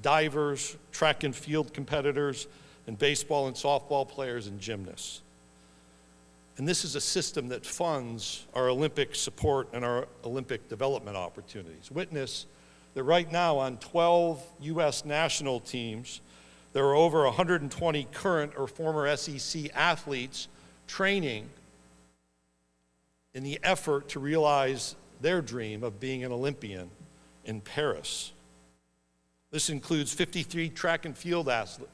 divers, track and field competitors, and baseball and softball players and gymnasts. And this is a system that funds our Olympic support and our Olympic development opportunities. Witness that right now on 12 U.S. national teams, there are over 120 current or former SEC athletes training in the effort to realize their dream of being an Olympian in Paris. This includes 53 track and field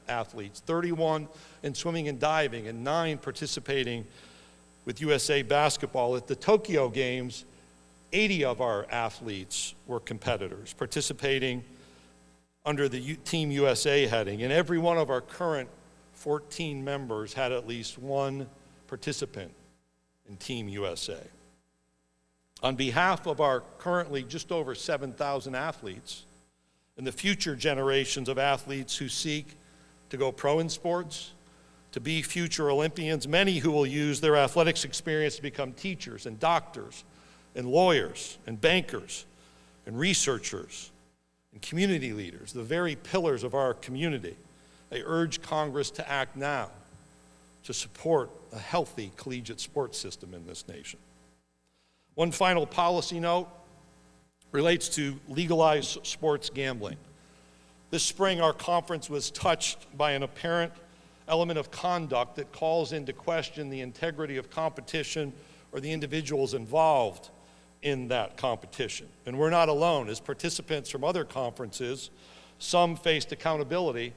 athletes, 31 in swimming and diving, and 9 participating with USA basketball. At the Tokyo Games, 80 of our athletes were competitors, participating under the Team USA heading, and every one of our current 14 members had at least one participant in Team USA. On behalf of our currently just over 7,000 athletes and the future generations of athletes who seek to go pro in sports, to be future Olympians, many who will use their athletics experience to become teachers and doctors and lawyers and bankers and researchers and community leaders, the very pillars of our community, I urge Congress to act now to support a healthy collegiate sports system in this nation. One final policy note relates to legalized sports gambling. This spring, our conference was touched by an apparent element of conduct that calls into question the integrity of competition or the individuals involved in that competition. And we're not alone. As participants from other conferences, some faced accountability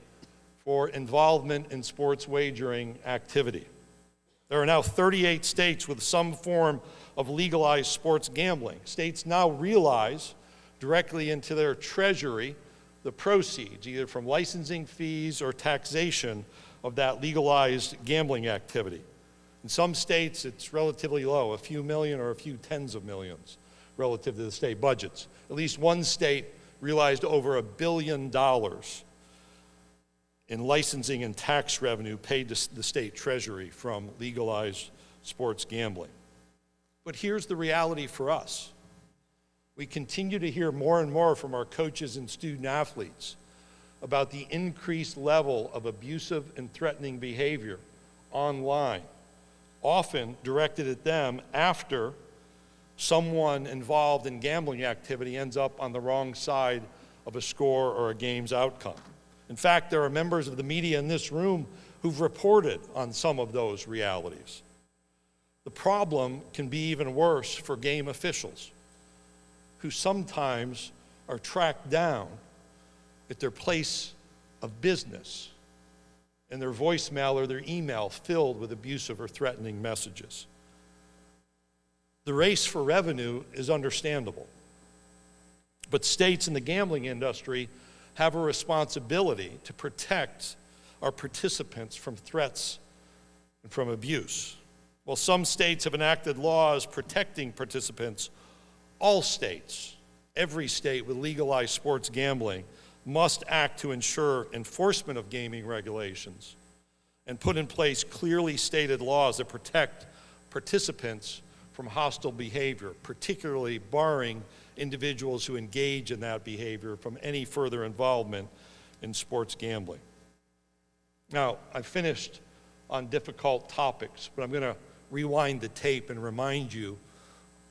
for involvement in sports wagering activity. There are now 38 states with some form of legalized sports gambling. States now realize directly into their treasury the proceeds, either from licensing fees or taxation of that legalized gambling activity. In some states, it's relatively low, a few million or a few tens of millions relative to the state budgets. At least one state realized over $1 billion in licensing and tax revenue paid to the state treasury from legalized sports gambling. But here's the reality for us. We continue to hear more and more from our coaches and student athletes about the increased level of abusive and threatening behavior online, often directed at them after someone involved in gambling activity ends up on the wrong side of a score or a game's outcome. In fact, there are members of the media in this room who've reported on some of those realities. The problem can be even worse for game officials, who sometimes are tracked down at their place of business and their voicemail or their email filled with abusive or threatening messages. The race for revenue is understandable, but states in the gambling industry have a responsibility to protect our participants from threats and from abuse. While some states have enacted laws protecting participants, all states, every state with legalized sports gambling, must act to ensure enforcement of gaming regulations and put in place clearly stated laws that protect participants from hostile behavior, particularly barring individuals who engage in that behavior from any further involvement in sports gambling. Now, I've finished on difficult topics, but I'm going to rewind the tape and remind you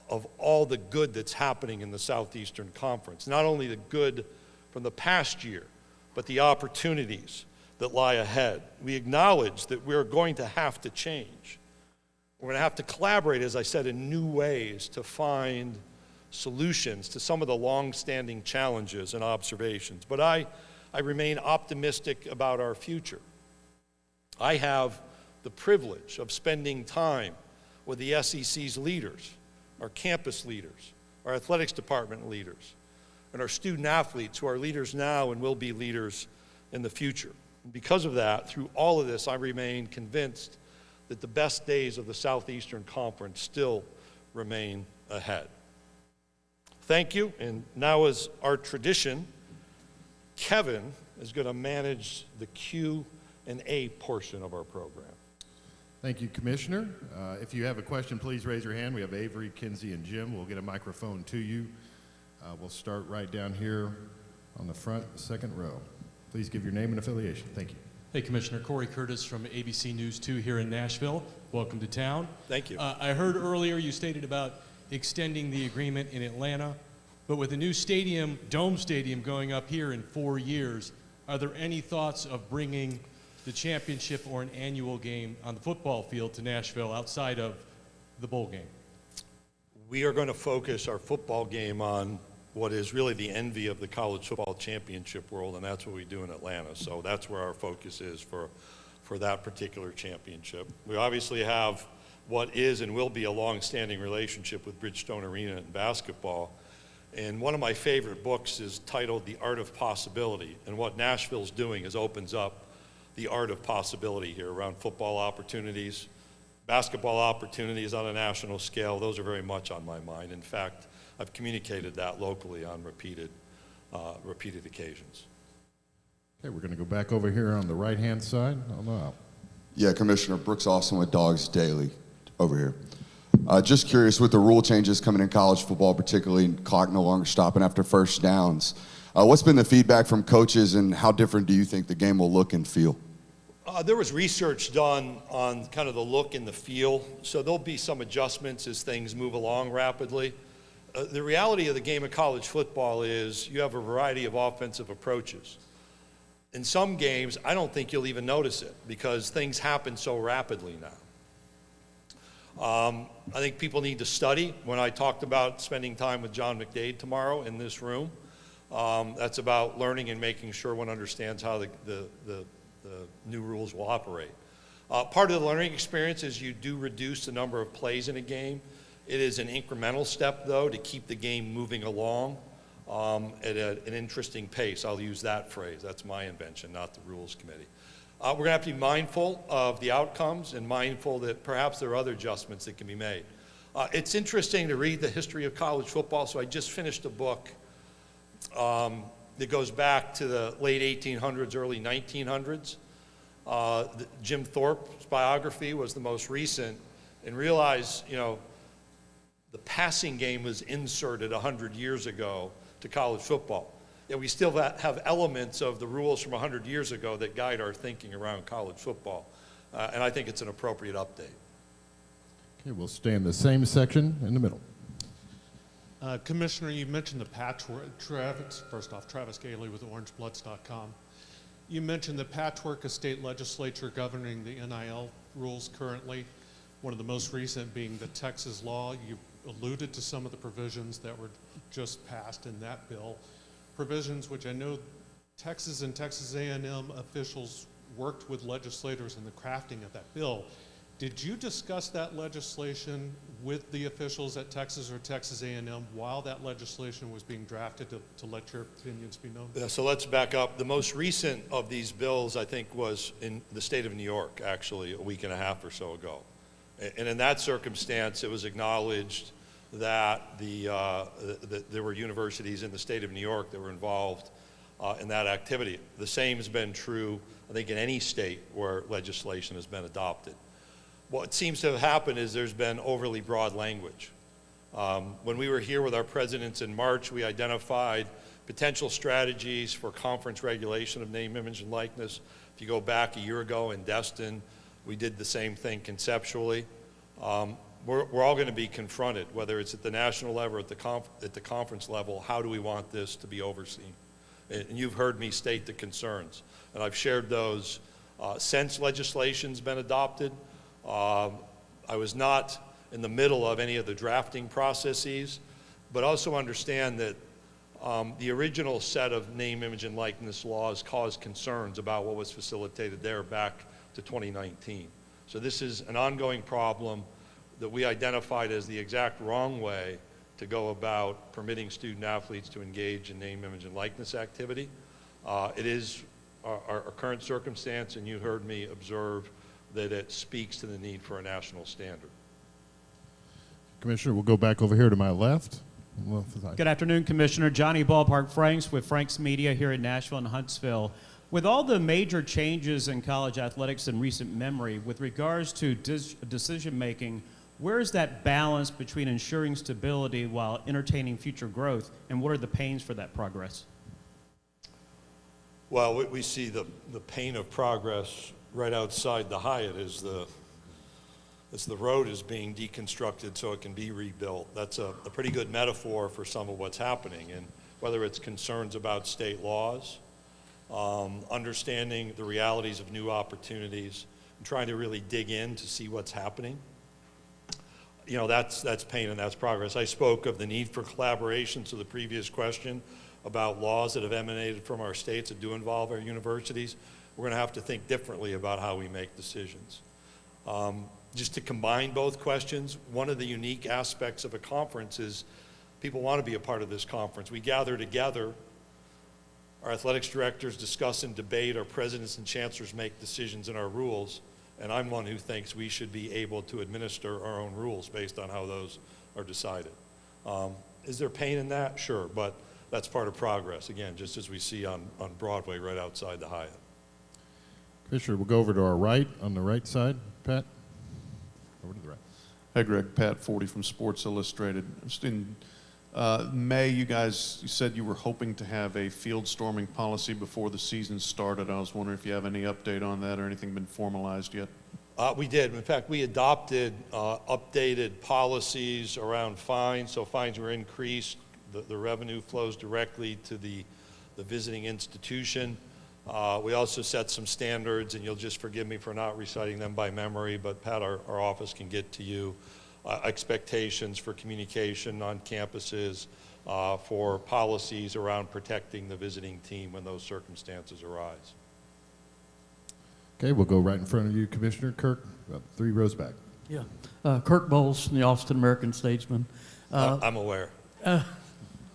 of all the good that's happening in the Southeastern Conference. Not only the good from the past year, but the opportunities that lie ahead. We acknowledge that we're going to have to change. We're going to have to collaborate, as I said, in new ways to find solutions to some of the long-standing challenges and observations. But I remain optimistic about our future. I have the privilege of spending time with the SEC's leaders, our campus leaders, our athletics department leaders, and our student athletes who are leaders now and will be leaders in the future. And because of that, through all of this, I remain convinced that the best days of the Southeastern Conference still remain ahead. Thank you, and now as our tradition, Kevin is going to manage the Q&A portion of our program. Thank you, Commissioner. If you have a question, please raise your hand. We have Avery, Kinsey, and Jim. We'll get a microphone to you. We'll start right down here on the front, second row. Please give your name and affiliation. Thank you. Hey, Commissioner. Corey Curtis from ABC News 2 here in Nashville. Welcome to town. Thank you. I heard earlier you stated about extending the agreement in Atlanta, but with the new stadium, Dome Stadium, going up here in 4 years, are there any thoughts of bringing the championship or an annual game on the football field to Nashville outside of the bowl game? We are going to focus our football game on what is really the envy of the college football championship world, and that's what we do in Atlanta. So that's where our focus is for that particular championship. We obviously have what is and will be a long-standing relationship with Bridgestone Arena and basketball. And one of my favorite books is titled The Art of Possibility. And what Nashville's doing is opens up the art of possibility here around football opportunities, basketball opportunities on a national scale. Those are very much on my mind. In fact, I've communicated that locally on repeated occasions. Okay, we're going to go back over here on the right-hand side on the aisle. Yeah, Commissioner Brooks Austin with Dogs Daily over here. Just curious, with the rule changes coming in college football, particularly clock no longer stopping after first downs, what's been the feedback from coaches, and how different do you think the game will look and feel? There was research done on kind of the look and the feel, so there'll be some adjustments as things move along rapidly. The reality of the game of college football is you have a variety of offensive approaches. In some games, I don't think you'll even notice it because things happen so rapidly now. I think people need to study. When I talked about spending time with John McDade tomorrow in this room, that's about learning and making sure one understands how the new rules will operate. Part of the learning experience is you do reduce the number of plays in a game. It is an incremental step, though, to keep the game moving along at an interesting pace. I'll use that phrase. That's my invention, not the Rules Committee. We're going to have to be mindful of the outcomes and mindful that perhaps there are other adjustments that can be made. It's interesting to read the history of college football, so I just finished a book that goes back to the late 1800s, early 1900s. Jim Thorpe's biography was the most recent, and realize, the passing game was inserted 100 years ago to college football. Yet we still have elements of the rules from 100 years ago that guide our thinking around college football. And I think it's an appropriate update. Okay, we'll stay in the same section in the middle. Commissioner, you mentioned the patchwork. First off, Travis Gailey with OrangeBloods.com. You mentioned the patchwork of state legislature governing the NIL rules currently, one of the most recent being the Texas law. You alluded to some of the provisions that were just passed in that bill, provisions which I know Texas and Texas A&M officials worked with legislators in the crafting of that bill. Did you discuss that legislation with the officials at Texas or Texas A&M while that legislation was being drafted to let your opinions be known? Yeah, so let's back up. The most recent of these bills, I think, was in the state of New York, actually, a week and a half or so ago. And in that circumstance, it was acknowledged that there were universities in the state of New York that were involved in that activity. The same has been true, I think, in any state where legislation has been adopted. What seems to have happened is there's been overly broad language. When we were here with our presidents in March, we identified potential strategies for conference regulation of name, image, and likeness. If you go back a year ago in Destin, we did the same thing conceptually. We're all going to be confronted, whether it's at the national level or at the conference level. How do we want this to be overseen? And you've heard me state the concerns, and I've shared those since legislation's been adopted. I was not in the middle of any of the drafting processes, but also understand that the original set of name, image, and likeness laws caused concerns about what was facilitated there back to 2019. So this is an ongoing problem that we identified as the exact wrong way to go about permitting student athletes to engage in name, image, and likeness activity. It is our current circumstance, and you heard me observe that it speaks to the need for a national standard. Commissioner, we'll go back over here to my left. Good afternoon, Commissioner. Johnny Ballpark Franks with Franks Media here in Nashville and Huntsville. With all the major changes in college athletics in recent memory, with regards to decision-making, where is that balance between ensuring stability while entertaining future growth, and what are the pains for that progress? Well, we see the pain of progress right outside the Hyatt as the road is being deconstructed so it can be rebuilt. That's a pretty good metaphor for some of what's happening, and whether it's concerns about state laws, understanding the realities of new opportunities, and trying to really dig in to see what's happening. You know, that's pain and that's progress. I spoke of the need for collaboration to the previous question about laws that have emanated from our states that do involve our universities. We're going to have to think differently about how we make decisions. Just to combine both questions, one of the unique aspects of a conference is people want to be a part of this conference. We gather together, our athletics directors discuss and debate, our presidents and chancellors make decisions in our rules, and I'm one who thinks we should be able to administer our own rules based on how those are decided. Is there pain in that? Sure, but that's part of progress, again, just as we see on Broadway right outside the Hyatt. Commissioner, we'll go over to our right, on the right side. Pat? Over to the right. Hey, Greg. Pat Forty from Sports Illustrated. Just in May, you said you were hoping to have a field storming policy before the season started. I was wondering if you have any update on that or anything been formalized yet? We did. In fact, we adopted updated policies around fines. So fines were increased. The revenue flows directly to the visiting institution. We also set some standards, and you'll just forgive me for not reciting them by memory, but Pat, our office can get to you. Expectations for communication on campuses, for policies around protecting the visiting team when those circumstances arise. Okay, we'll go right in front of you, Commissioner Kirk, about 3 rows back. Yeah. Kirk Bowles from the Austin American Statesman. I'm aware.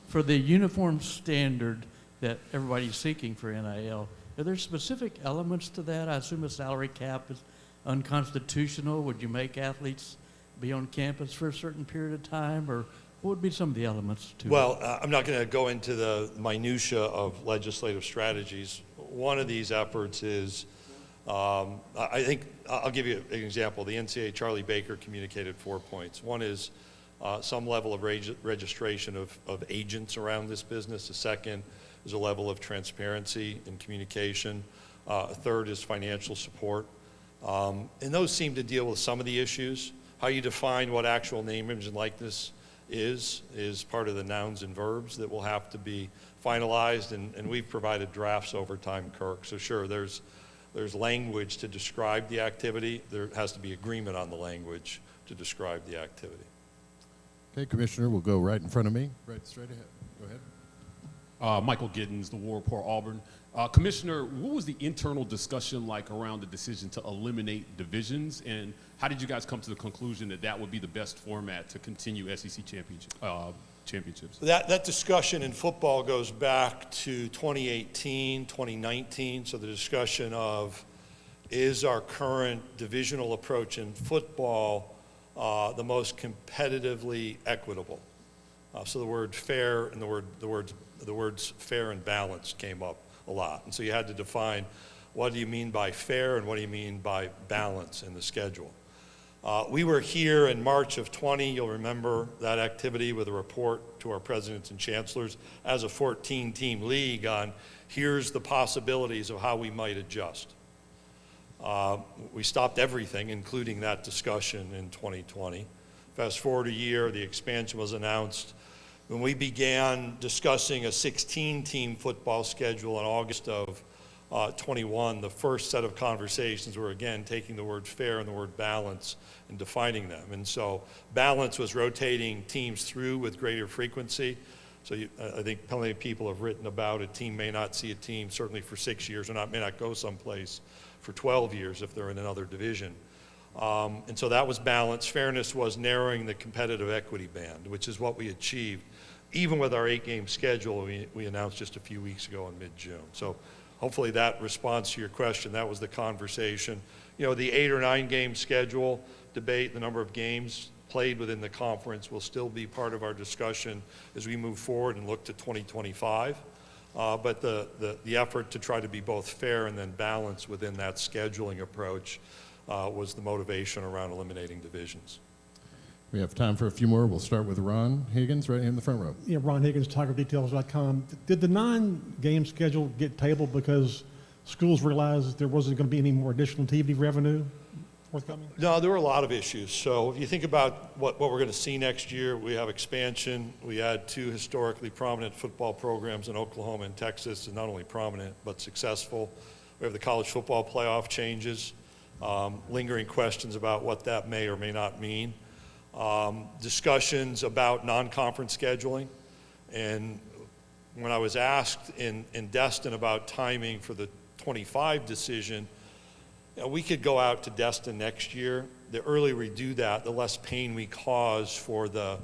For the uniform standard that everybody's seeking for NIL, are there specific elements to that? I assume a salary cap is unconstitutional. Would you make athletes be on campus for a certain period of time, or what would be some of the elements to it? Well, I'm not going to go into the minutia of legislative strategies. One of these efforts is, I think, I'll give you an example. The NCAA Charlie Baker communicated 4 points. One is some level of registration of agents around this business. The second is a level of transparency and communication. A third is financial support. And those seem to deal with some of the issues. How you define what actual name, image, and likeness is part of the nouns and verbs that will have to be finalized, and we've provided drafts over time, Kirk. So sure, there's language to describe the activity. There has to be agreement on the language to describe the activity. Okay, Commissioner, we'll go right in front of me, right straight ahead. Go ahead. Michael Giddens, The War Report, Auburn. Commissioner, what was the internal discussion like around the decision to eliminate divisions, and how did you guys come to the conclusion that that would be the best format to continue SEC championships? That discussion in football goes back to 2018, 2019, so the discussion of is our current divisional approach in football the most competitively equitable? So the word fair and the words fair and balanced came up a lot. And so you had to define what do you mean by fair and what do you mean by balance in the schedule. We were here in March of 20, you'll remember that activity with a report to our presidents and chancellors as a 14-team league on here's the possibilities of how we might adjust. We stopped everything, including that discussion in 2020. Fast forward a year, the expansion was announced. When we began discussing a 16-team football schedule in August of 21, the first set of conversations were, again, taking the word fair and the word balance and defining them. And so balance was rotating teams through with greater frequency. So I think plenty of people have written about a team may not see a team certainly for 6 years or may not go someplace for 12 years if they're in another division. And so that was balance. Fairness was narrowing the competitive equity band, which is what we achieved. Even with our 8-game schedule we announced just a few weeks ago in mid-June. So hopefully that responds to your question. That was the conversation. You know, the 8 or 9 game schedule debate, the number of games played within the conference will still be part of our discussion as we move forward and look to 2025. But the effort to try to be both fair and then balanced within that scheduling approach was the motivation around eliminating divisions. We have time for a few more. We'll start with Ron Higgins right here in the front row. Yeah, Ron Higgins, TigerDetails.com. Did the 9-game schedule get tabled because schools realized there wasn't going to be any more additional TV revenue forthcoming? No, there were a lot of issues. So if you think about what we're going to see next year, we have expansion. We add 2 historically prominent football programs in Oklahoma and Texas, and not only prominent, but successful. We have the college football playoff changes, lingering questions about what that may or may not mean. Discussions about non-conference scheduling. And when I was asked in Destin about timing for the 25 decision, we could go out to Destin next year. The earlier we do that, the less pain we cause for the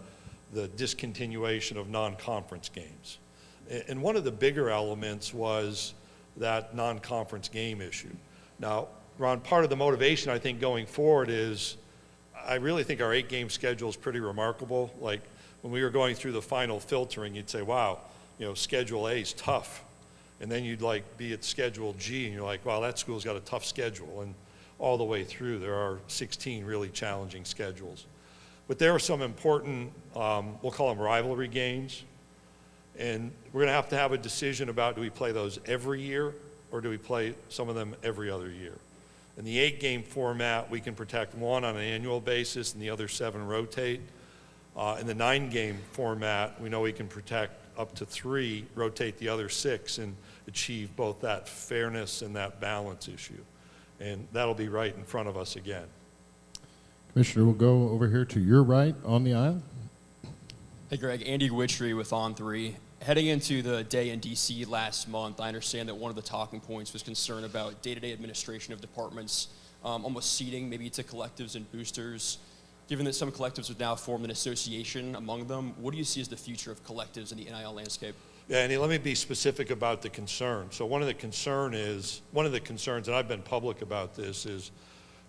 discontinuation of non-conference games. And one of the bigger elements was that non-conference game issue. Now, Ron, part of the motivation I think going forward is I really think our 8-game schedule is pretty remarkable. Like when we were going through the final filtering, you'd say, wow, Schedule A is tough. And then you'd be at Schedule G and you're like, wow, that school's got a tough schedule. And all the way through, there are 16 really challenging schedules. But there are some important, we'll call them rivalry games. And we're going to have a decision about, do we play those every year or do we play some of them every other year? In the 8-game format, we can protect 1 on an annual basis and the other 7 rotate. In the 9-game format, we know we can protect up to 3, rotate the other 6, and achieve both that fairness and that balance issue. And that'll be right in front of us again. Commissioner, we'll go over here to your right on the aisle. Hey, Greg. Andy Witchery with On3. Heading into the day in D.C. last month, I understand that one of the talking points was concern about day-to-day administration of departments, almost ceding maybe to collectives and boosters. Given that some collectives have now formed an association among them, what do you see as the future of collectives in the NIL landscape? Yeah, Andy, let me be specific about the concern. So one of the concerns, and I've been public about this, is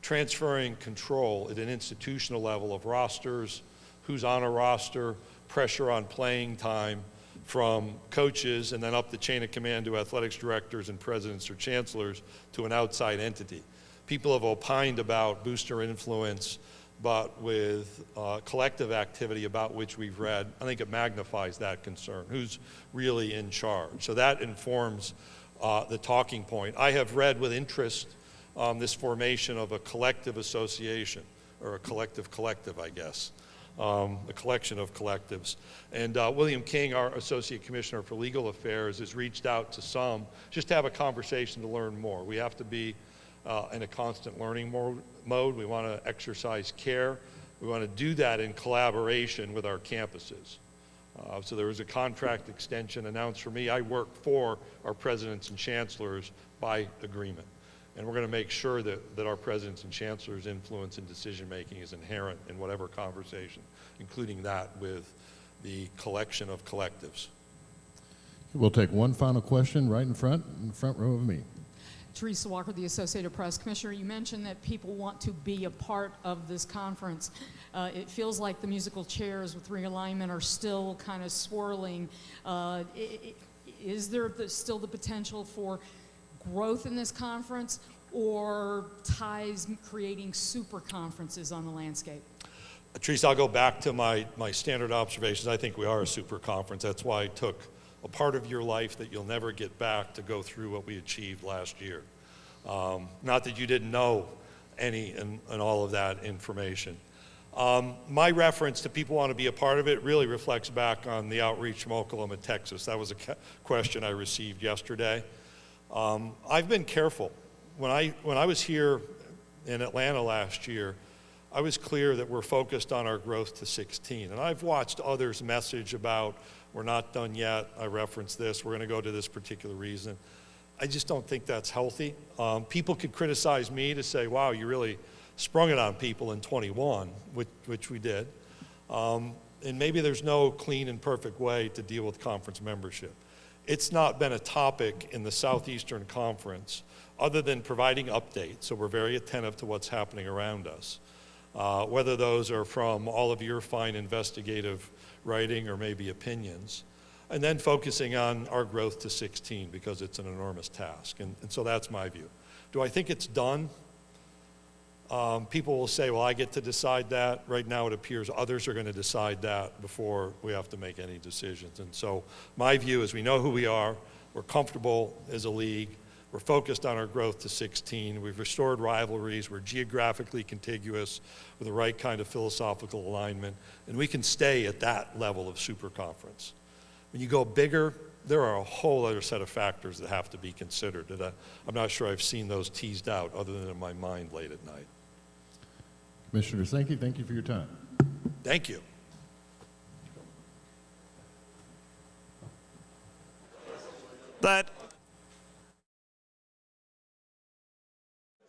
transferring control at an institutional level of rosters, who's on a roster, pressure on playing time, from coaches and then up the chain of command to athletics directors and presidents or chancellors to an outside entity. People have opined about booster influence, but with collective activity about which we've read, I think it magnifies that concern. Who's really in charge? So that informs the talking point. I have read with interest this formation of a collective association, or a collective, I guess. A collection of collectives. And William King, our Associate Commissioner for Legal Affairs, has reached out to some just to have a conversation to learn more. We have to be in a constant learning mode. We want to exercise care. We want to do that in collaboration with our campuses. So there was a contract extension announced for me. I work for our presidents and chancellors by agreement. And we're going to make sure that our presidents and chancellors' influence in decision-making is inherent in whatever conversation, including that with the collection of collectives. We'll take one final question right in front row of me. Teresa Walker, the Associated Press. Commissioner, you mentioned that people want to be a part of this conference. It feels like the musical chairs with realignment are still kind of swirling. Is there still the potential for growth in this conference, or ties creating super conferences on the landscape? Teresa, I'll go back to my standard observations. I think we are a super conference. That's why I took a part of your life that you'll never get back to go through what we achieved last year. Not that you didn't know any and all of that information. My reference to people want to be a part of it really reflects back on the outreach from Oklahoma, Texas. That was a question I received yesterday. I've been careful. When I was here in Atlanta last year, I was clear that we're focused on our growth to 16. And I've watched others message about, we're not done yet. I referenced this. We're going to go to this particular reason. I just don't think that's healthy. People could criticize me to say, wow, you really sprung it on people in 21, which we did. And maybe there's no clean and perfect way to deal with conference membership. It's not been a topic in the Southeastern Conference other than providing updates, so we're very attentive to what's happening around us. Whether those are from all of your fine investigative writing or maybe opinions, and then focusing on our growth to 16 because it's an enormous task, and so that's my view. Do I think it's done? People will say, well, I get to decide that. Right now it appears others are going to decide that before we have to make any decisions. And so my view is we know who we are, we're comfortable as a league, we're focused on our growth to 16, we've restored rivalries, we're geographically contiguous with the right kind of philosophical alignment, and we can stay at that level of super conference. When you go bigger, there are a whole other set of factors that have to be considered. And I'm not sure I've seen those teased out other than in my mind late at night. Commissioners, thank you. Thank you for your time. Thank you.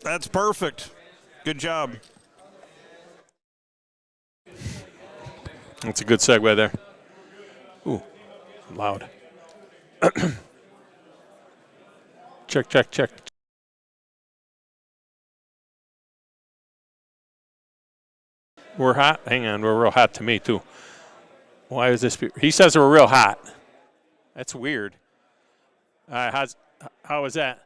That's perfect. Good job. That's a good segue there. Ooh, loud. Check, check, check. We're hot? Hang on, we're real hot to me, too. Why is this? He says we're real hot. That's weird. All right, how was that?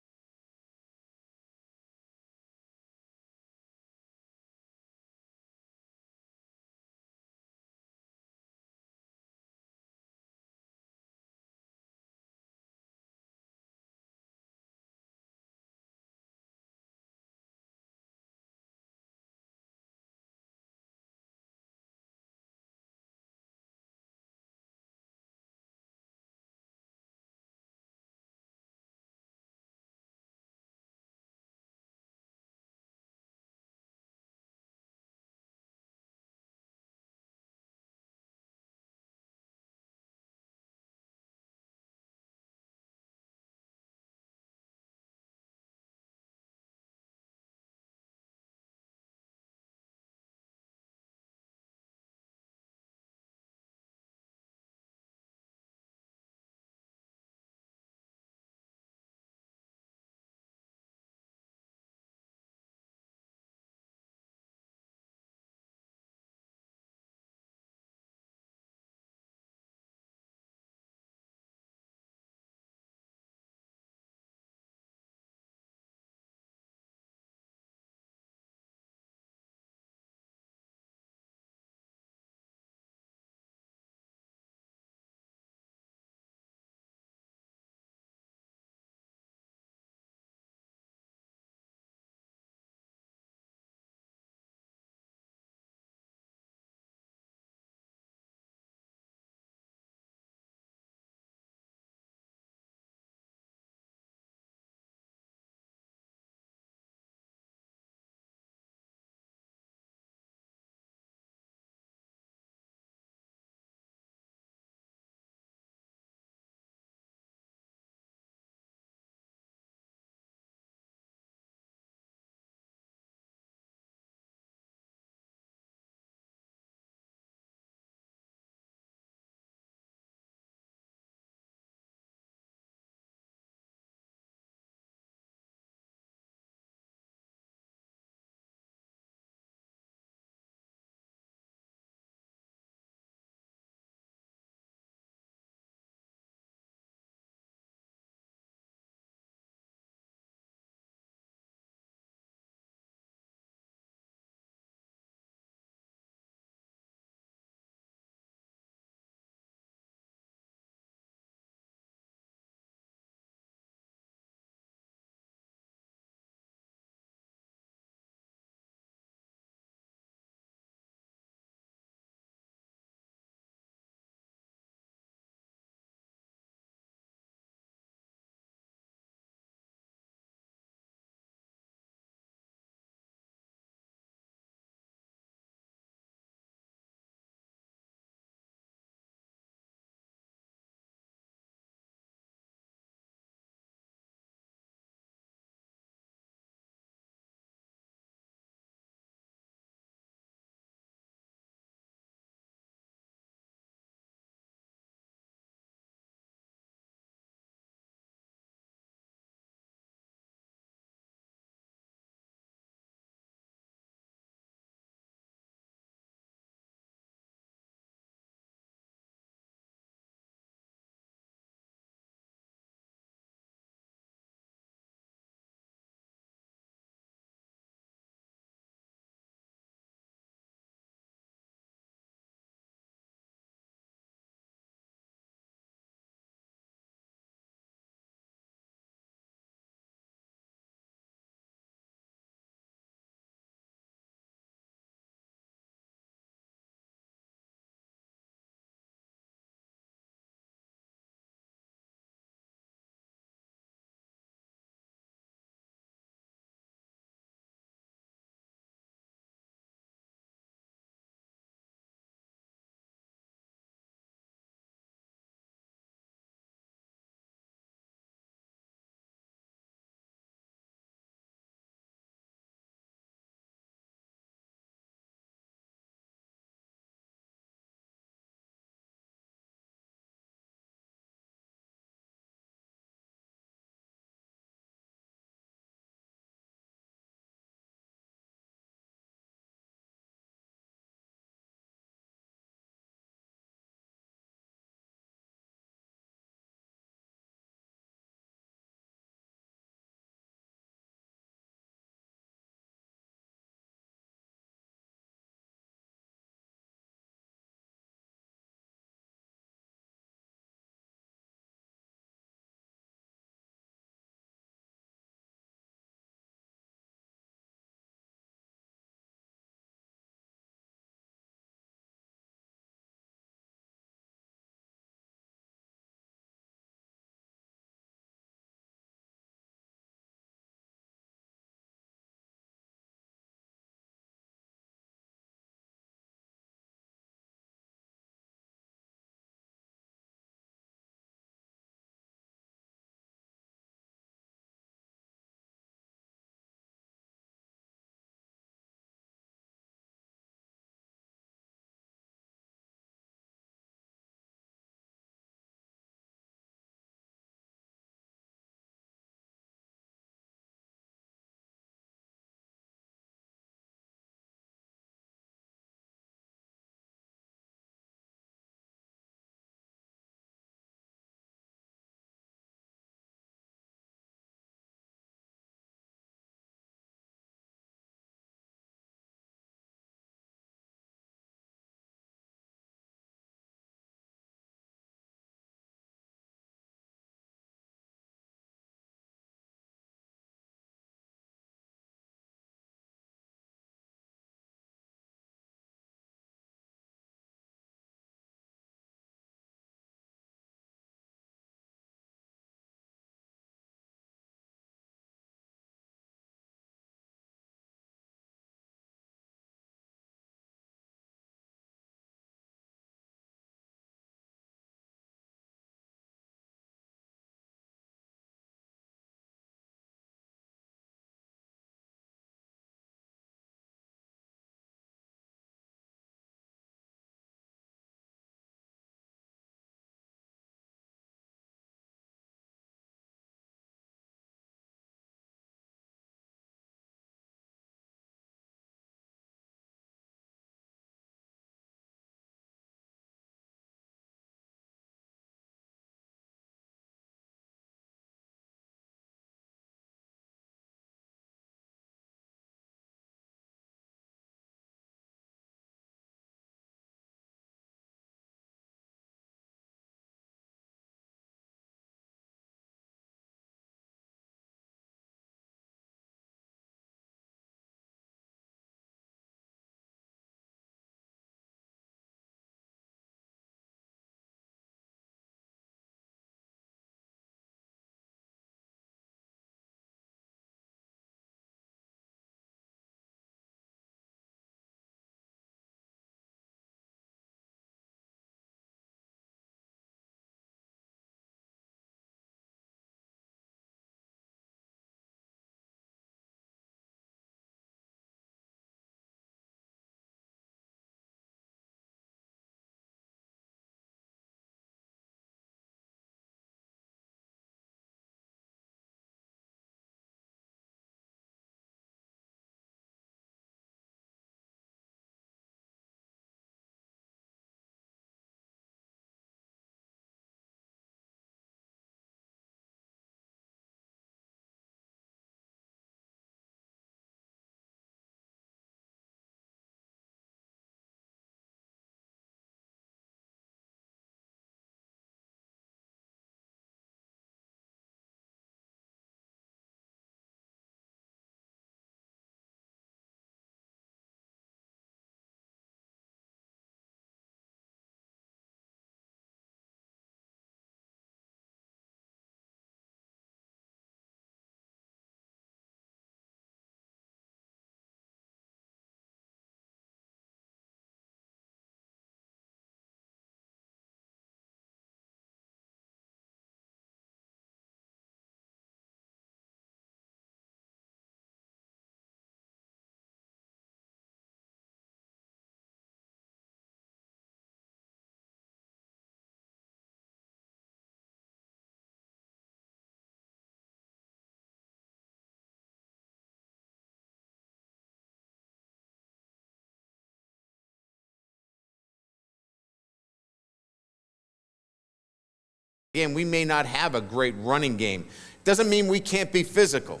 Again, we may not have a great running game. Doesn't mean we can't be physical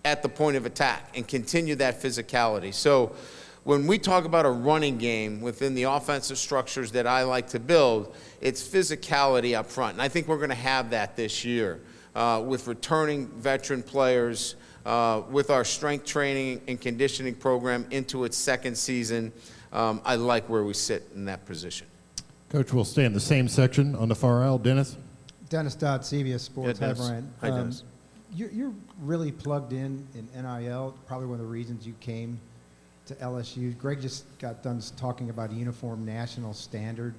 at the point of attack and continue that physicality. So when we talk about a running game within the offensive structures that I like to build, it's physicality up front. And I think we're going to have that this year with returning veteran players, with our strength training and conditioning program into its second season. I like where we sit in that position. Coach, we'll stay in the same section on the far aisle. Dennis? Dennis Dodd, CBS Sports. Yeah, Hi, Dennis. Brian. Hi, Dennis. You're really plugged in NIL, probably one of the reasons you came to LSU. Greg just got done talking about a uniform national standard.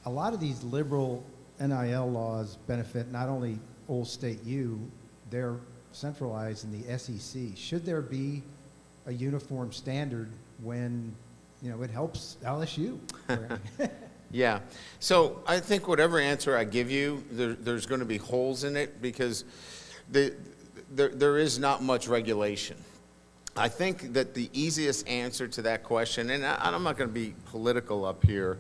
A lot of these liberal NIL laws benefit not only Old State U, they're centralized in the SEC. Should there be a uniform standard when, it helps LSU? Yeah. So I think whatever answer I give you, there's going to be holes in it because there is not much regulation. I think that the easiest answer to that question, and I'm not going to be political up here,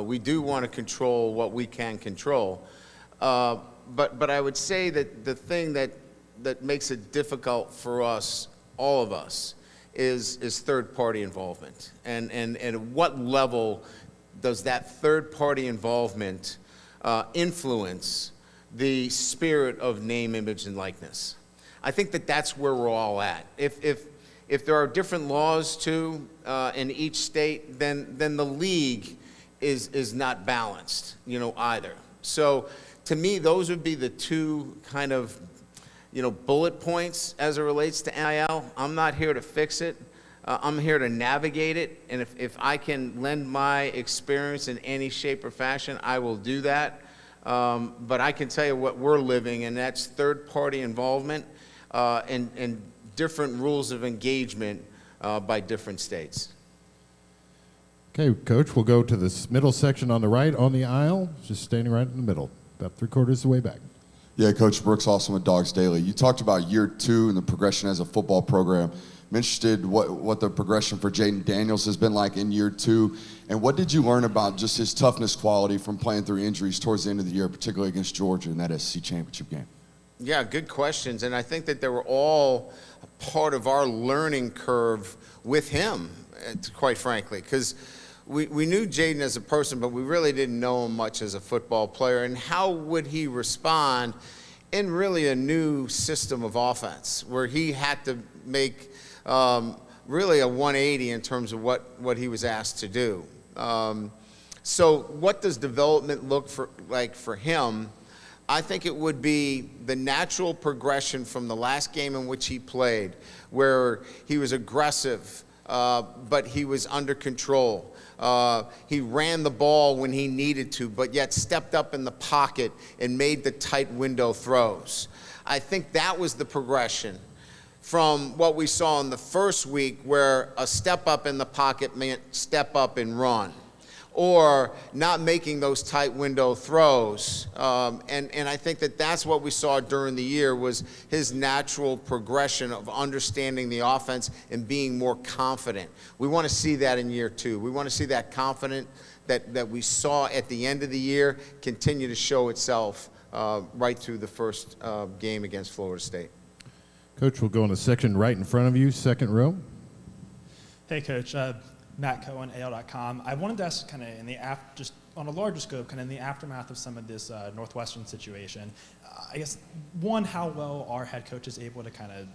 we do want to control what we can control. But I would say that the thing that makes it difficult for us, all of us, is third-party involvement. And at what level does that third-party involvement influence the spirit of name, image, and likeness? I think that that's where we're all at. If there are different laws too in each state, then the league is not balanced, either. So to me, those would be the two kind of bullet points as it relates to NIL. I'm not here to fix it. I'm here to navigate it, and if I can lend my experience in any shape or fashion, I will do that. But I can tell you what we're living, and that's third-party involvement and different rules of engagement by different states. Okay, Coach, we'll go to this middle section on the right on the aisle, just standing right in the middle, about 3/4 of the way back. Yeah, Coach Brooks, also with Dogs Daily. You talked about year 2 and the progression as a football program. I'm interested what the progression for Jaden Daniels has been like in year 2, and what did you learn about just his toughness quality from playing through injuries towards the end of the year, particularly against Georgia in that SEC championship game? Yeah, good questions, and I think that they were all part of our learning curve with him, quite frankly, because we knew Jaden as a person, but we really didn't know him much as a football player, and how would he respond in really a new system of offense where he had to make really a 180 in terms of what he was asked to do. So what does development look like for him? I think it would be the natural progression from the last game in which he played, where he was aggressive, but he was under control. He ran the ball when he needed to, but yet stepped up in the pocket and made the tight window throws. I think that was the progression from what we saw in the first week, where a step up in the pocket meant step up and run, or not making those tight window throws. And I think that that's what we saw during the year, was his natural progression of understanding the offense and being more confident. We want to see that in year 2. We want to see that confidence that we saw at the end of the year continue to show itself right through the first game against Florida State. Coach, we'll go in the section right in front of you, second row. Hey, Coach. Matt Cohen, AL.com. I wanted to ask, kind of in the just on a larger scope, kind of in the aftermath of some of this Northwestern situation. I guess one, how well are head coaches able to kind of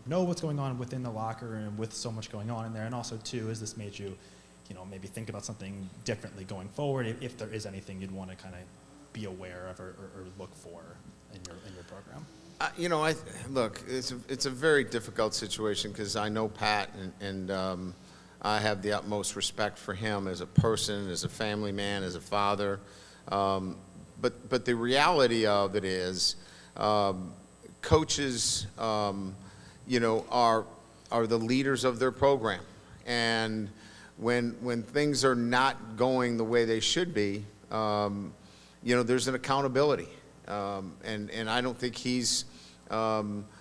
know what's going on within the locker room with so much going on in there, and also two, has this made you maybe think about something differently going forward, if there is anything you'd want to kind of be aware of or look for in your program? Look, it's a very difficult situation because I know Pat and I have the utmost respect for him as a person, as a family man, as a father. But the reality of it is, coaches, are the leaders of their program, and when things are not going the way they should be, there's an accountability, and I don't think he's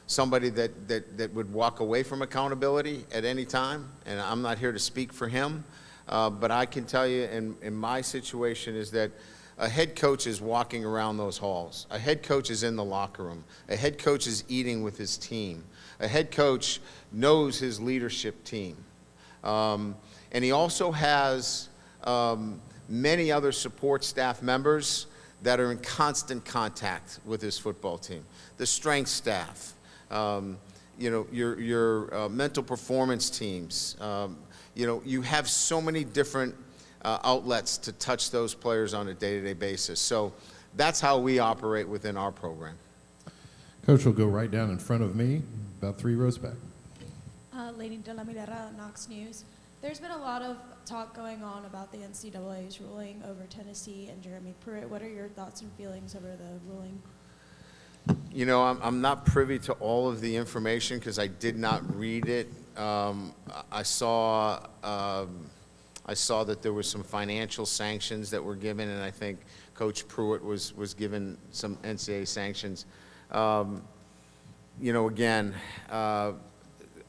somebody that would walk away from accountability at any time, and I'm not here to speak for him. But I can tell you in my situation is that a head coach is walking around those halls. A head coach is in the locker room. A head coach is eating with his team. A head coach knows his leadership team. And he also has many other support staff members that are in constant contact with his football team. The strength staff, your mental performance teams. You have so many different outlets to touch those players on a day-to-day basis. So that's how we operate within our program. Coach will go right down in front of me, about 3 rows back. Lady De La Milera, Knox News. There's been a lot of talk going on about the NCAA's ruling over Tennessee and Jeremy Pruitt. What are your thoughts and feelings over the ruling? I'm not privy to all of the information because I did not read it. I saw that there were some financial sanctions that were given, and I think Coach Pruitt was given some NCAA sanctions. Again,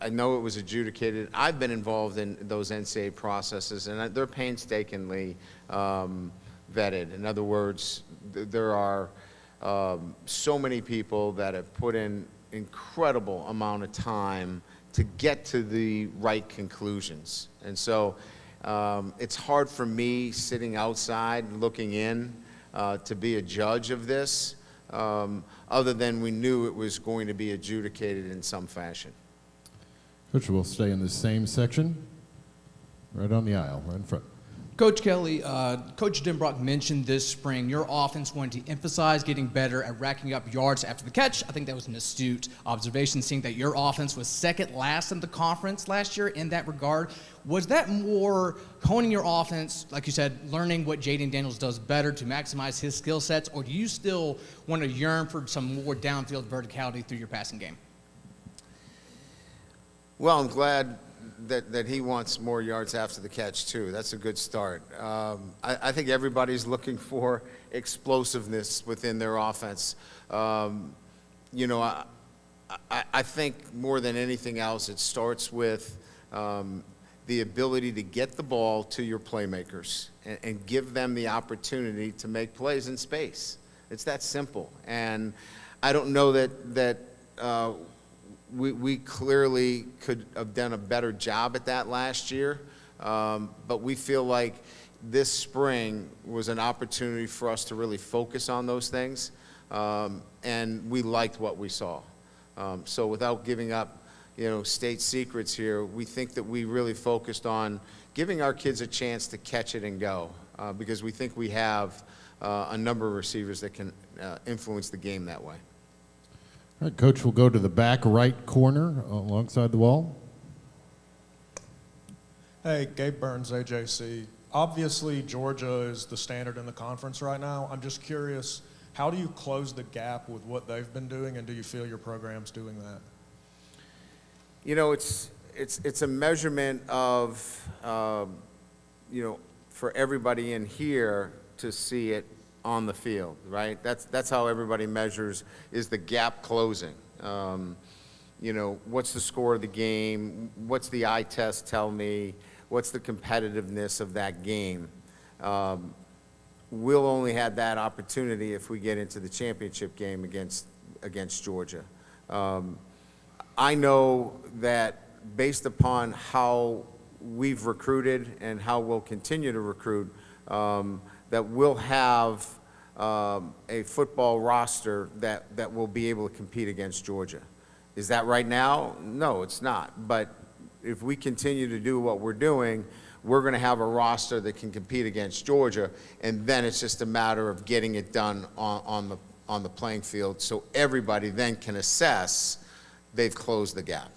I know it was adjudicated. I've been involved in those NCAA processes, and they're painstakingly vetted. In other words, there are so many people that have put in incredible amount of time to get to the right conclusions. And so it's hard for me sitting outside looking in to be a judge of this, other than we knew it was going to be adjudicated in some fashion. Coach, we'll stay in the same section, right on the aisle, right in front. Coach Kelly, Coach Denbrock mentioned this spring your offense wanted to emphasize getting better at racking up yards after the catch. I think that was an astute observation, seeing that your offense was second last in the conference last year in that regard. Was that more honing your offense, like you said, learning what Jaden Daniels does better to maximize his skill sets, or do you still want to yearn for some more downfield verticality through your passing game? Well, I'm glad that he wants more yards after the catch, too. That's a good start. I think everybody's looking for explosiveness within their offense. I think more than anything else, it starts with the ability to get the ball to your playmakers and give them the opportunity to make plays in space. It's that simple. And I don't know that we clearly could have done a better job at that last year, but we feel like this spring was an opportunity for us to really focus on those things, and we liked what we saw. So without giving up, state secrets here, we think that we really focused on giving our kids a chance to catch it and go, because we think we have a number of receivers that can influence the game that way. All right, Coach will go to the back right corner alongside the wall. Hey, Gabe Burns, AJC. Obviously, Georgia is the standard in the conference right now. I'm just curious, how do you close the gap with what they've been doing, and do you feel your program's doing that? It's a measurement of, for everybody in here to see it on the field, right? That's how everybody measures, is the gap closing. What's the score of the game? What's the eye test tell me? What's the competitiveness of that game? We'll only have that opportunity if we get into the championship game against Georgia. I know that based upon how we've recruited and how we'll continue to recruit, that we'll have a football roster that will be able to compete against Georgia. Is that right now? No, it's not. But if we continue to do what we're doing, we're going to have a roster that can compete against Georgia, and then it's just a matter of getting it done on the playing field so everybody then can assess they've closed the gap.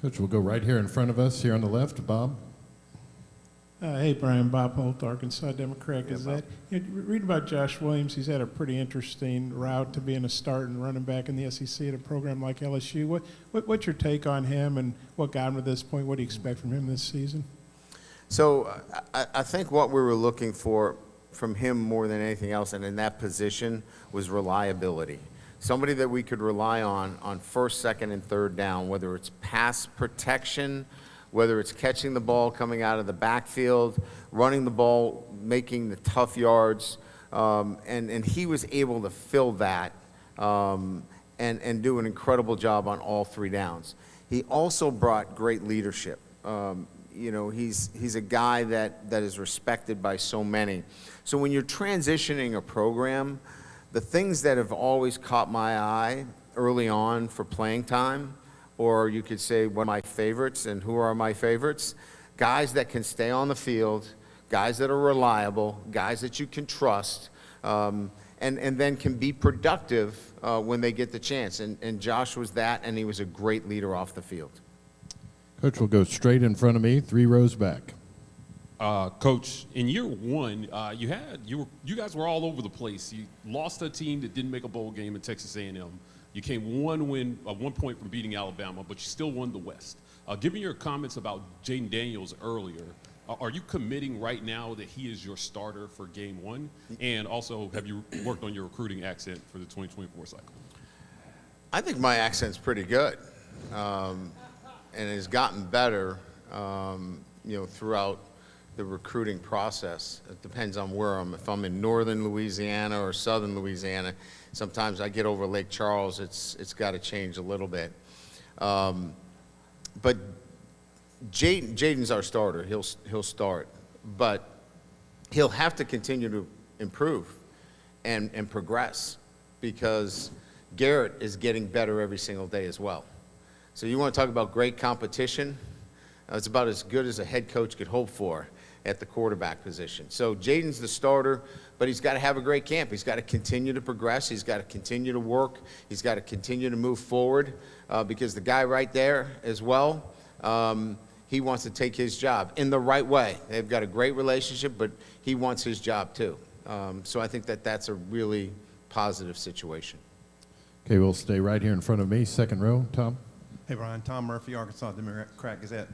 Coach, we'll go right here in front of us, here on the left. Bob? Hey, Brian. Bob Holt, Arkansas Democrat. Read about Josh Williams. He's had a pretty interesting route to being a starting running back in the SEC at a program like LSU. What's your take on him, and what got him to this point? What do you expect from him this season? So I think what we were looking for from him more than anything else, and in that position, was reliability. Somebody that we could rely on first, second, and third down, whether it's pass protection whether it's catching the ball coming out of the backfield, running the ball, making the tough yards, and he was able to fill that and do an incredible job on all 3 downs. He also brought great leadership. You know, he's a guy that is respected by so many. So when you're transitioning a program, the things that have always caught my eye early on for playing time, or you could say one of my favorites, and who are my favorites? Guys that can stay on the field, guys that are reliable, guys that you can trust, and then can be productive when they get the chance. And Josh was that, and he was a great leader off the field. Coach will go straight in front of me, 3 rows back. Coach, in year 1, you guys were all over the place. You lost to a team that didn't make a bowl game in Texas A&M. You came 1 point from beating Alabama, but you still won the West. Given your comments about Jaden Daniels earlier, are you committing right now that he is your starter for game 1? And also, have you worked on your recruiting accent for the 2024 cycle? I think my accent's pretty good, and has gotten better, you know, throughout the recruiting process. It depends on where if I'm in northern Louisiana or southern Louisiana, sometimes I get over Lake Charles, it's got to change a little bit. But Jaden's our starter. He'll start, but he'll have to continue to improve and progress, because Garrett is getting better every single day as well. So you want to talk about great competition? It's about as good as a head coach could hope for at the quarterback position. So Jaden's the starter, but he's got to have a great camp. He's got to continue to progress. He's got to continue to work. He's got to continue to move forward, because the guy right there as well, he wants to take his job in the right way. They've got a great relationship, but he wants his job too. So I think that's a really positive situation. Okay, we'll stay right here in front of me, 2nd row. Thom. Hey, Brian. Thom Murphy, Arkansas Democrat Gazette.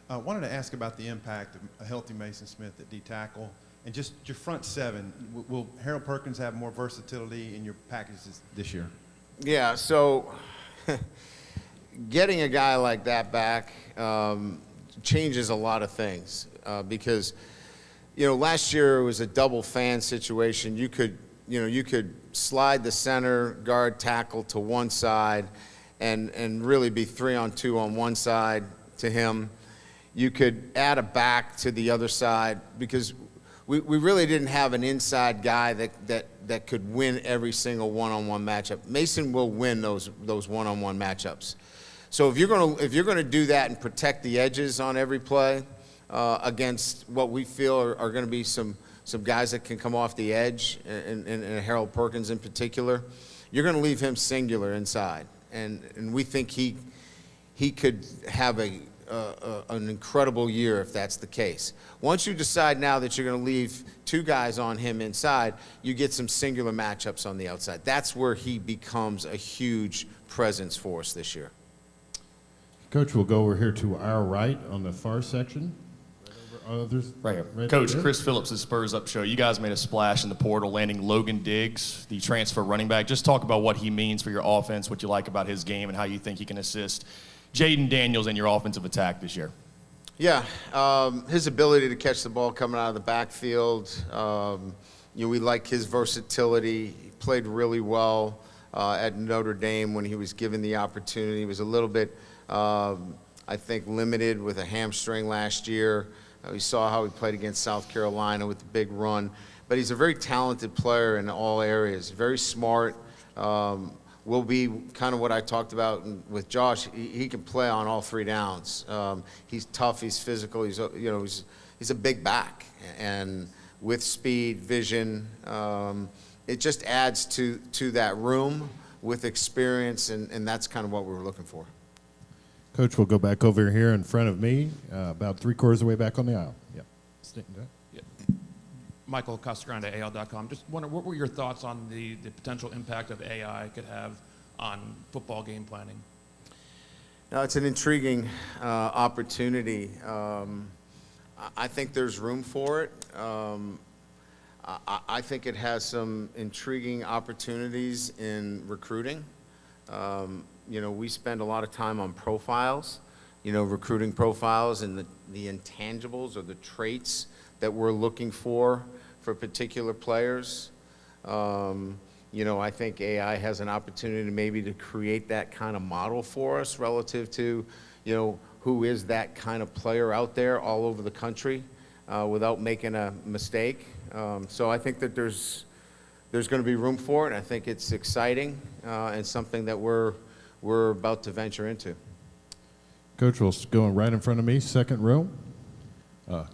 Wanted to ask about the impact of a healthy Mason Smith at D-tackle, and just your front 7. Will Harold Perkins have more versatility in your packages this year? Yeah, so getting a guy like that back changes a lot of things, because, you know, last year it was a double fan situation. You could slide the center guard tackle to one side and really be 3-on-2 on one side to him. You could add a back to the other side, because we really didn't have an inside guy that could win every single one-on-one matchup. Mason will win those one-on-one matchups. So if you're gonna do that and protect the edges on every play against what we feel are going to be some guys that can come off the edge, and Harold Perkins in particular, you're going to leave him singular inside, and we think he could have an incredible year if that's the case. Once you decide now that you're going to leave 2 guys on him inside, you get some singular matchups on the outside. That's where he becomes a huge presence for us this year. Coach, we'll go over here to our right on the far section. Right here. Right Coach, there. Chris Phillips' Spurs Up Show. You guys made a splash in the portal, landing Logan Diggs, the transfer running back. Just talk about what he means for your offense, what you like about his game, and how you think he can assist Jaden Daniels in your offensive attack this year. Yeah, his ability to catch the ball coming out of the backfield. We like his versatility. He played really well at Notre Dame when he was given the opportunity. He was a little bit, I think, limited with a hamstring last year. We saw how he played against South Carolina with the big run. But he's a very talented player in all areas, very smart. Will be kind of what I talked about with Josh. He can play on all 3 downs. He's tough, he's physical, he's a big back. And with speed, vision, it just adds to that room with experience, and that's kind of what we were looking for. Coach, we'll go back over here in front of me, about 3/4 of the way back on the aisle. Yep. Yeah. Michael Casagrande, AL.com. Just wondering, what were your thoughts on the potential impact of AI could have on football game planning? Now, it's an intriguing opportunity. I think there's room for it. I think it has some intriguing opportunities in recruiting. We spend a lot of time on profiles, recruiting profiles and the intangibles or the traits that we're looking for particular players. I think AI has an opportunity maybe to create that kind of model for us relative to, who is that kind of player out there all over the country without making a mistake. So I think that there's going to be room for it. I think it's exciting and something that we're about to venture into. Coach will go right in front of me, second row.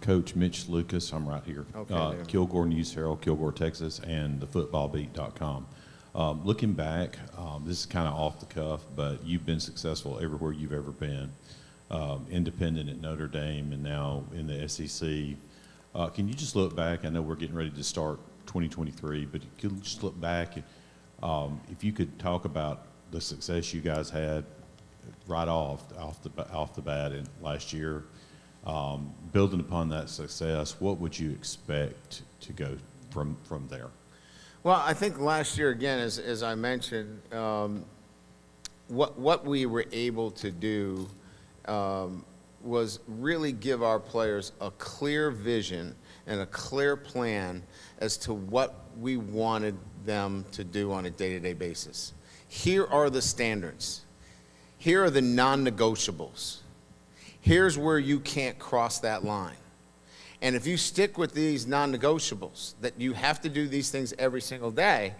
Coach Mitch Lucas, I'm right here. Okay, Kilgore News Herald, Kilgore, Texas, and thefootballbeat.com. Looking back, this is kind of off the cuff, but you've been successful everywhere you've ever been. Independent at Notre Dame and now in the SEC. Can you just look back? I know we're getting ready to start 2023, but can you just look back? If you could talk about the success you guys had right off the bat in last year, building upon that success, what would you expect to go from there? Well, I think last year, again, as I mentioned, what we were able to do was really give our players a clear vision and a clear plan as to what we wanted them to do on a day-to-day basis. Here are the standards. Here are the non-negotiables. Here's where you can't cross that line. And if you stick with these non-negotiables, that you have to do these things every single day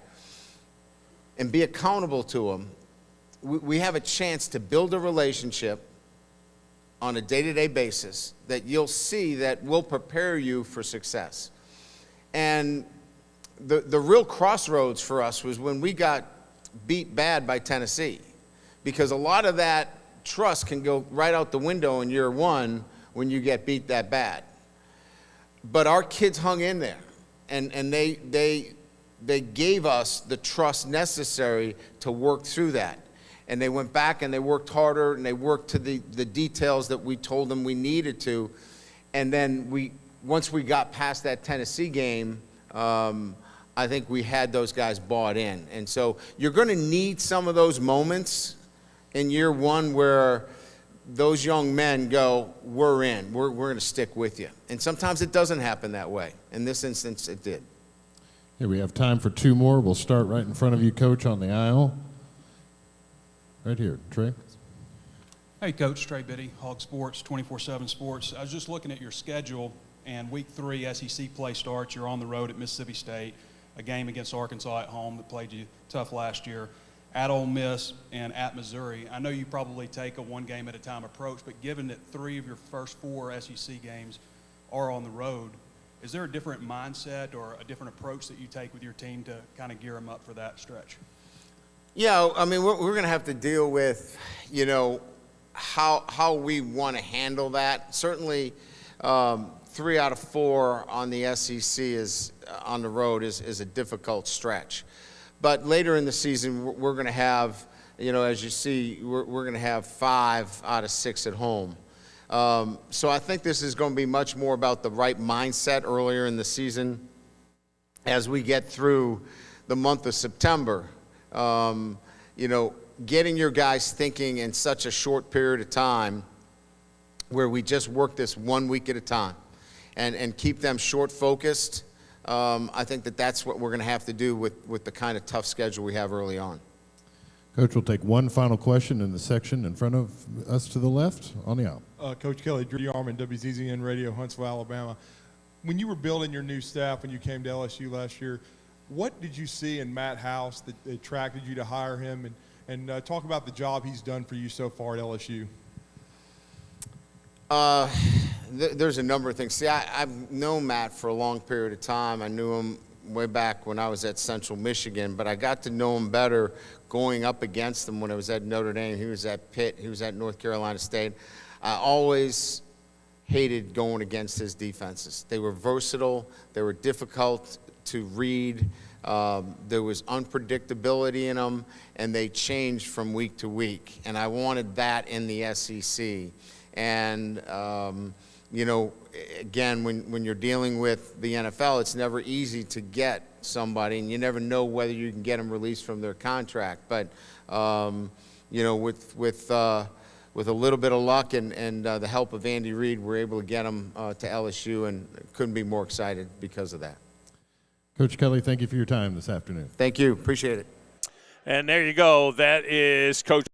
and be accountable to them, we have a chance to build a relationship on a day-to-day basis that you'll see that will prepare you for success. And the real crossroads for us was when we got beat bad by Tennessee, because a lot of that trust can go right out the window in year one when you get beat that bad. But our kids hung in there, and they gave us the trust necessary to work through that. And they went back and they worked harder and they worked to the details that we told them we needed to. And then once we got past that Tennessee game, I think we had those guys bought in. And so you're going to need some of those moments in year one where those young men go, we're in, we're going to stick with you. And sometimes it doesn't happen that way. In this instance, it did. Here we have time for two more. We'll start right in front of you, Coach, on the aisle. Right here, Trey. Hey, Coach, Trey Biddy, Hog Sports, 24/7 Sports. I was just looking at your schedule, and Week 3 SEC play starts. You're on the road at Mississippi State, a game against Arkansas at home that played you tough last year, at Ole Miss, and at Missouri. I know you probably take a one-game-at-a-time approach, but given that 3 of your first 4 SEC games are on the road, is there a different mindset or a different approach that you take with your team to kind of gear them up for that stretch? Yeah, I mean, we're going to have to deal with, how we want to handle that. Certainly, 3 out of 4 on the SEC is on the road is a difficult stretch. But later in the season, we're going to have, as you see, we're going to have 5 out of 6 at home. So I think this is going to be much more about the right mindset earlier in the season as we get through the month of September. Getting your guys thinking in such a short period of time where we just work this 1 week at a time and keep them short focused. I think that's what we're going to have to do with the kind of tough schedule we have early on. Coach will take one final question in the section in front of us to the left on the aisle. Coach Kelly, Drew Yarman, WZZN Radio, Huntsville, Alabama. When you were building your new staff, when you came to LSU last year, what did you see in Matt House that attracted you to hire him? And talk about the job he's done for you so far at LSU. There's a number of things. See, I've known Matt for a long period of time. I knew him way back when I was at Central Michigan, but I got to know him better going up against him when I was at Notre Dame. He was at Pitt. He was at North Carolina State. I always hated going against his defenses. They were versatile. They were difficult to read. There was unpredictability in them, and they changed from week to week. And I wanted that in the SEC. And, again, when you're dealing with the NFL, it's never easy to get somebody, and you never know whether you with a little bit of luck and the help of Andy Reid, we're able to get him to LSU, and couldn't be more excited because of that. Coach Kelly, thank you for your time this afternoon. Thank you. Appreciate it. And there you go. That is Coach.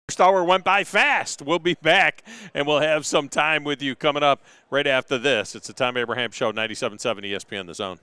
First hour went by fast. We'll be back, and we'll have some time with you coming up right after this. It's the Tom Abraham Show, 97.7 ESPN The Zone.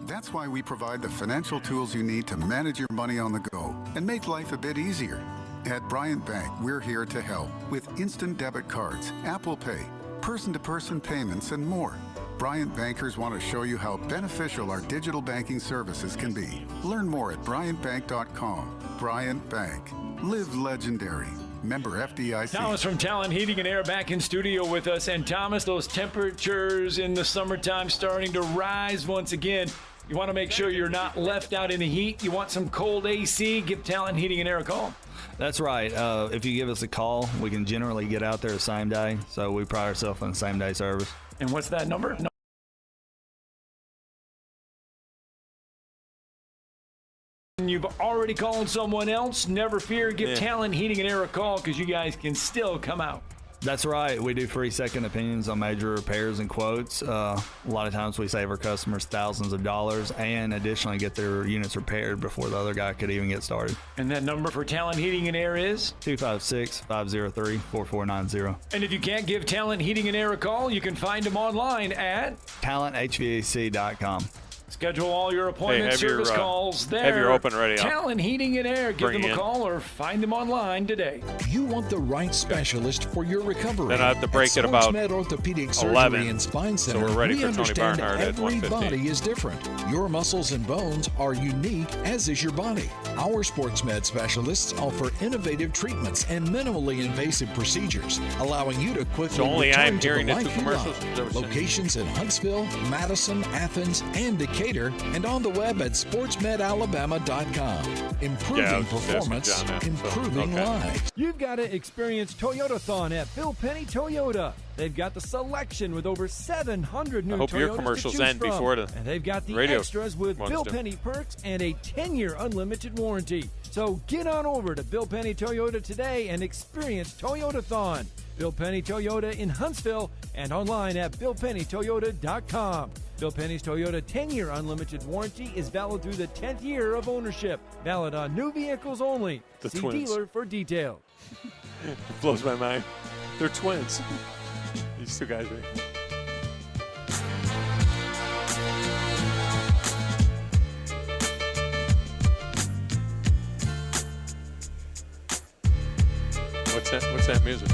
That's why we provide the financial tools you need to manage your money on the go and make life a bit easier. At Bryant Bank, we're here to help with instant debit cards, Apple Pay, person-to-person payments, and more. Bryant bankers want to show you how beneficial our digital banking services can be. Learn more at bryantbank.com. Bryant Bank. Live legendary. Member FDIC. Thomas from Talent Heating and Air back in studio with us. And Thomas, those temperatures in the summertime starting to rise once again. You want to make sure you're not left out in the heat. You want some cold AC, give Talent Heating and Air a call. That's right. If you give us a call, we can generally get out there the same day. So we pride ourselves on same-day service. And what's that number? No. You've already called someone else. Never fear. Give Talent Heating and Air a call because you guys can still come out. That's right. We do free second opinions on major repairs and quotes. A lot of times we save our customers thousands of dollars and additionally get their units repaired before the other guy could even get started. And that number for Talent Heating and Air is? 256-503-4490. And if you can't give Talent Heating and Air a call, you can find them online at talenthvac.com. Schedule all your appointment service calls there. Have your open ready. Talent Heating and Air. Give them a in. call or find them online today. You want the right specialist for your recovery. Then I have to break it about SportsMed Orthopedic 11, Surgery and Spine so Center, we're ready for Tony understand Barnhart at every 1:15. body is different. Your muscles and bones are unique, as is your body. Our SportsMed specialists offer innovative treatments and minimally invasive procedures, allowing you to quickly So only return I'm to hearing the the two life you commercials? Is that love. what you're saying? Locations in Huntsville, Madison, Athens, and Decatur, and on the web at sportsmedalabama.com. Improving performance, improving lives. You've got to experience Toyotathon at Bill Penny Toyota. They've got the selection with over 700 new I hope Toyotas your commercials to choose end from. before the And they've got the radio extras with ones Bill do. Penny perks and a 10-year unlimited warranty. So get on over to Bill Penny Toyota today and experience Toyotathon. Bill Penny Toyota in Huntsville and online at BillPennyToyota.com. Bill Penny's Toyota 10-year unlimited warranty is valid through the 10th year of ownership. Valid on new vehicles only. The See twins. dealer for details. It blows my mind. They're twins. These two guys are. What's that music?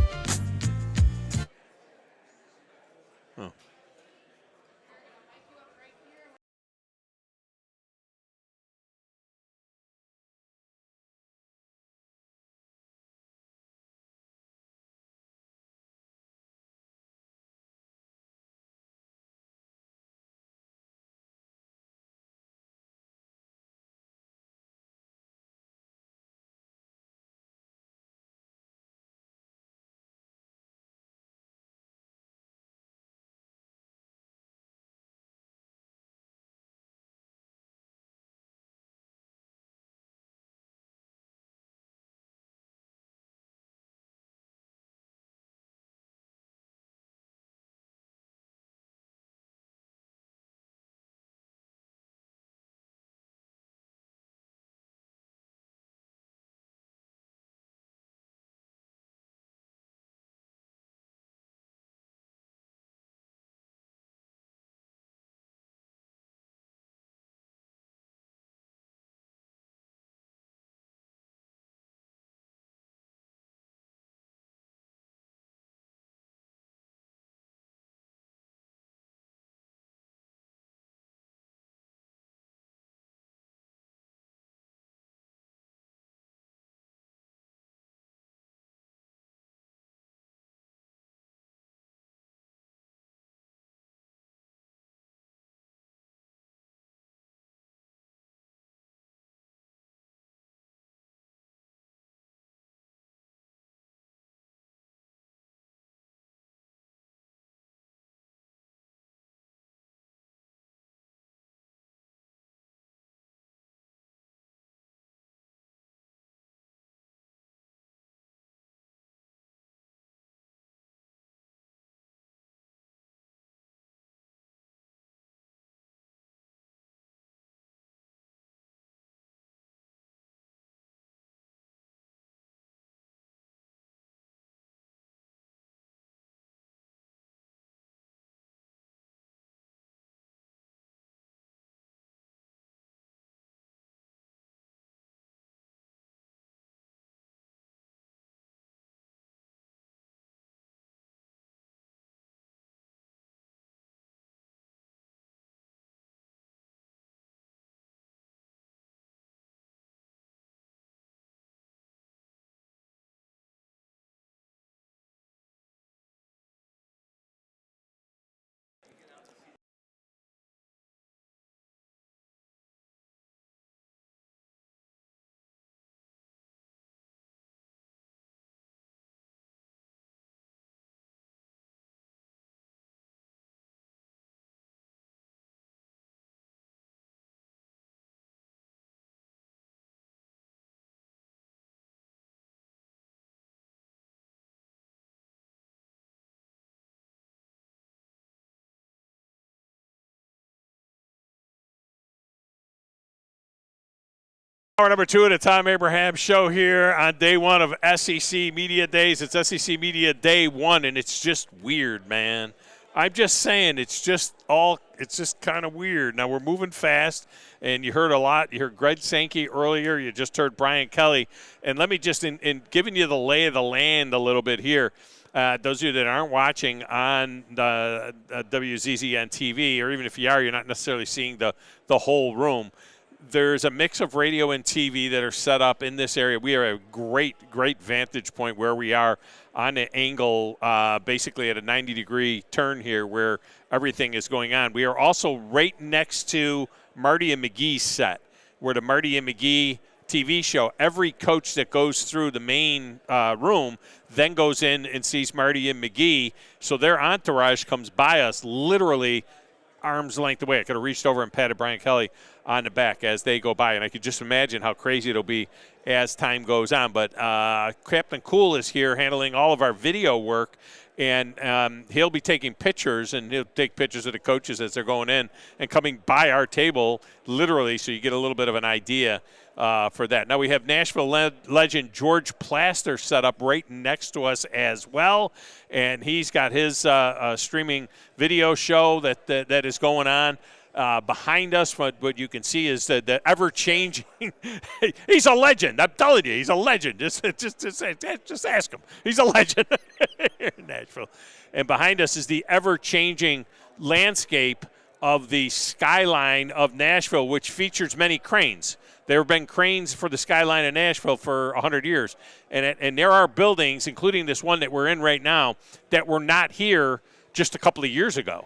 Hour number 2 of the Tom Abraham Show here on day 1 of SEC Media Days. It's SEC Media Day 1, and it's just weird, man. I'm just saying, it's just kind of weird. Now, we're moving fast, and you heard a lot. You heard Greg Sankey earlier. You just heard Brian Kelly. And let me just, in giving you the lay of the land a little bit here, those of you that aren't watching on the WZZN TV, or even if you are, you're not necessarily seeing the whole room. There's a mix of radio and TV that are set up in this area. We are a great vantage point where we are on an angle, basically at a 90-degree turn here where everything is going on. We are also right next to Marty and McGee's set, where the Marty and McGee TV show, every coach that goes through the main room then goes in and sees Marty and McGee. So their entourage comes by us literally arm's length away. I could have reached over and patted Brian Kelly on the back as they go by, and I could just imagine how crazy it'll be as time goes on. But Captain Cool is here handling all of our video work, and he'll be taking pictures, and he'll take pictures of the coaches as they're going in and coming by our table, literally, so you get a little bit of an idea for that. Now we have Nashville legend George Plaster set up right next to us as well, and he's got his streaming video show that is going on. Behind us, what you can see is the ever-changing. He's a legend. I'm telling you, he's a legend. Just ask him. He's a legend here in Nashville. And behind us is the ever-changing landscape of the skyline of Nashville, which features many cranes. There have been cranes for the skyline of Nashville for 100 years. And there are buildings, including this one that we're in right now, that were not here just a couple of years ago.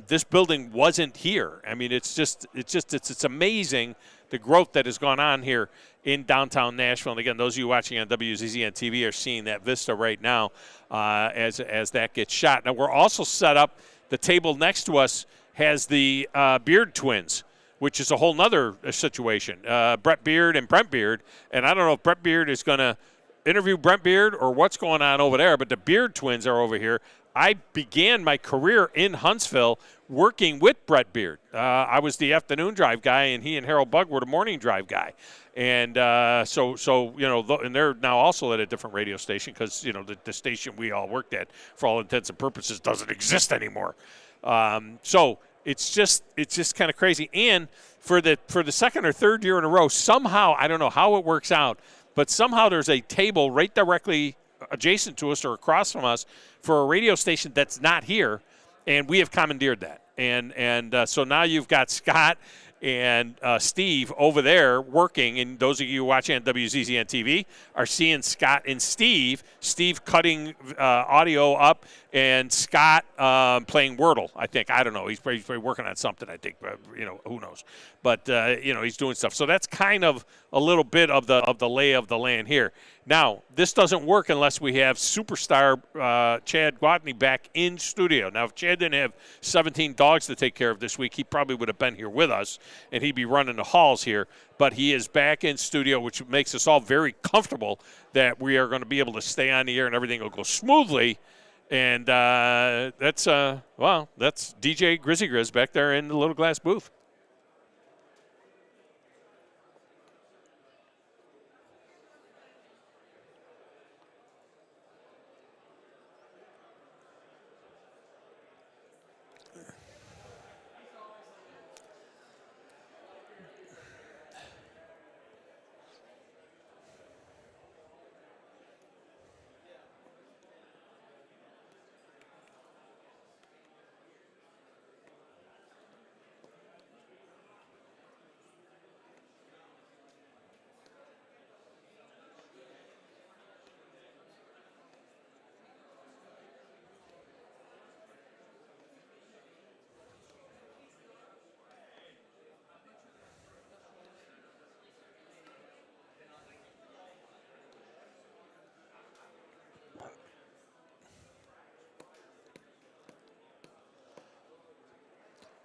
This building wasn't here. I mean, it's amazing the growth that has gone on here in downtown Nashville. And again, those of you watching on WZZN TV are seeing that vista right now as that gets shot. Now, we're also set up. The table next to us has the Beard twins, which is a whole nother situation. Brett Beard and Brent Beard. And I don't know if Brett Beard is going to interview Brent Beard or what's going on over there, but the Beard twins are over here. I began my career in Huntsville working with Brett Beard. I was the afternoon drive guy, and he and Harold Bugg were the morning drive guy. And so and they're now also at a different radio station because, the station we all worked at, for all intents and purposes, doesn't exist anymore. So it's just kind of crazy. And for the second or third year in a row, somehow, I don't know how it works out, but somehow there's a table right directly adjacent to us or across from us for a radio station that's not here, and we have commandeered that. And so now you've got Scott and Steve over there working, and those of you watching on WZZN TV are seeing Scott and Steve cutting audio up, and Scott playing Wordle, I think. I don't know. He's probably working on something, I think. Who knows? But, he's doing stuff. So that's kind of a little bit of the lay of the land here. Now, this doesn't work unless we have superstar Chad Guatney back in studio. Now, if Chad didn't have 17 dogs to take care of this week, he probably would have been here with us, and he'd be running the halls here. But he is back in studio, which makes us all very comfortable that we are going to be able to stay on the air and everything will go smoothly. And that's DJ Grizzy Grizz back there in the little glass booth.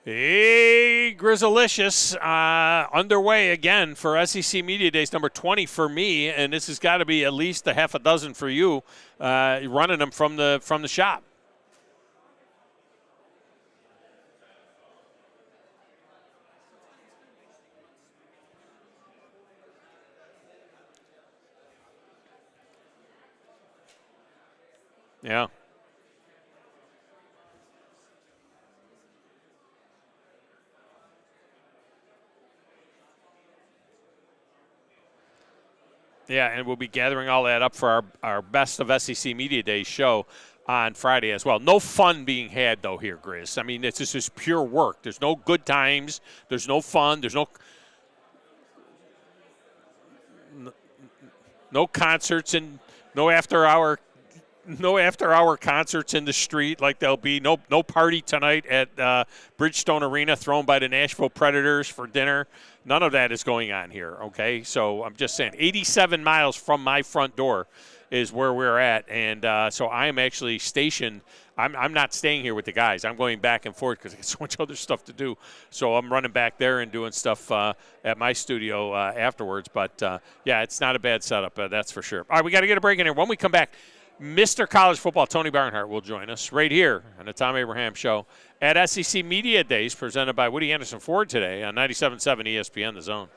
Hey, Grizzlicious, underway again for SEC Media Days number 20 for me, and this has got to be at least a half a dozen for you, running them from the shop. Yeah. Yeah, and we'll be gathering all that up for our Best of SEC Media Days show on Friday as well. No fun being had, though, here, Grizz. I mean, it's just pure work. There's no good times. There's no fun. There's no concerts and no after-hour concerts in the street like there'll be. No party tonight at Bridgestone Arena thrown by the Nashville Predators for dinner. None of that is going on here, okay? So I'm just saying, 87 miles from my front door is where we're at. And so I am actually stationed. I'm not staying here with the guys. I'm going back and forth because I got so much other stuff to do. So I'm running back there and doing stuff at my studio afterwards. But, yeah, it's not a bad setup, that's for sure. All right, we got to get a break in here. When we come back, Mr. College Football, Tony Barnhart, will join us right here on the Thom Abraham Show at SEC Media Days, presented by Woody Anderson Ford today on 97.7 ESPN, The Zone.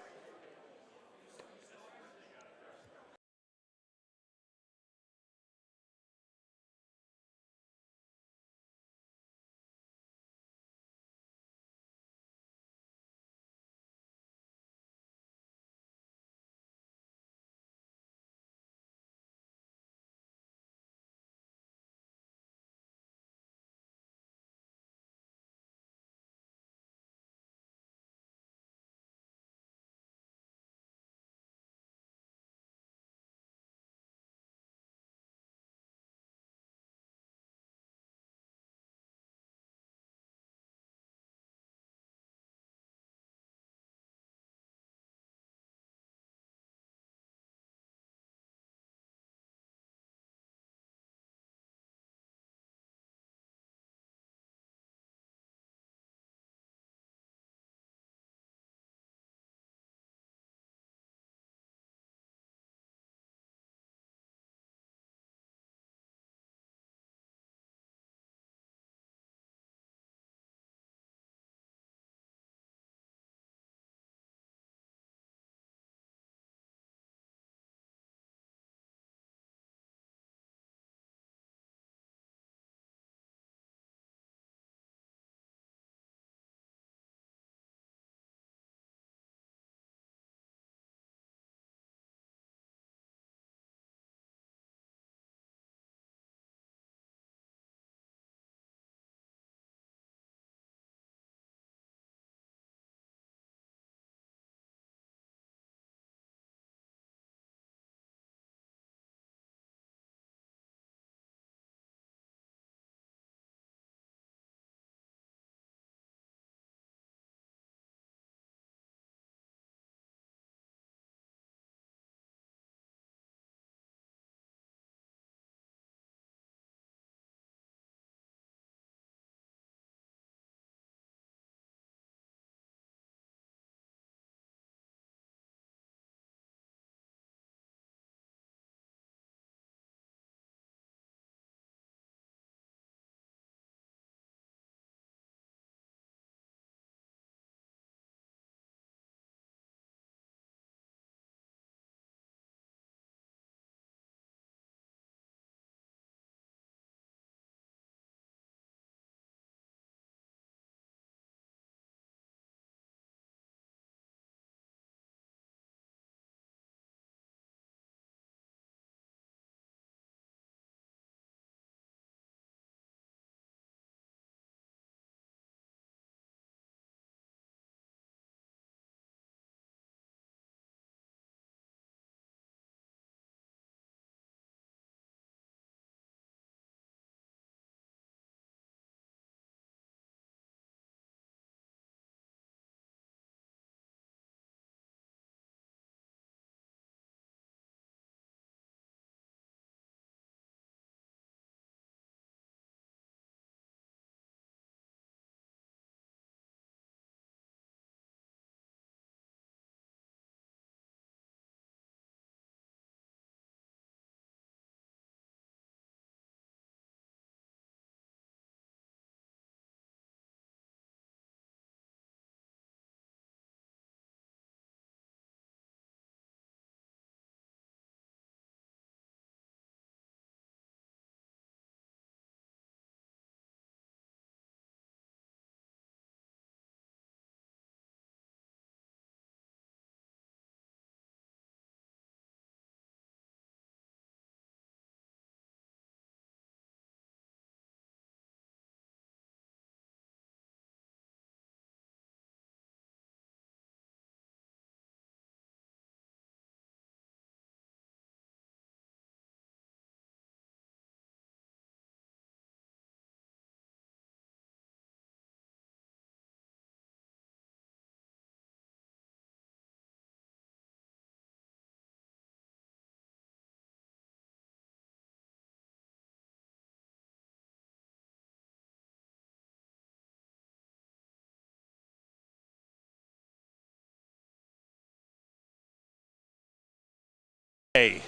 Hey,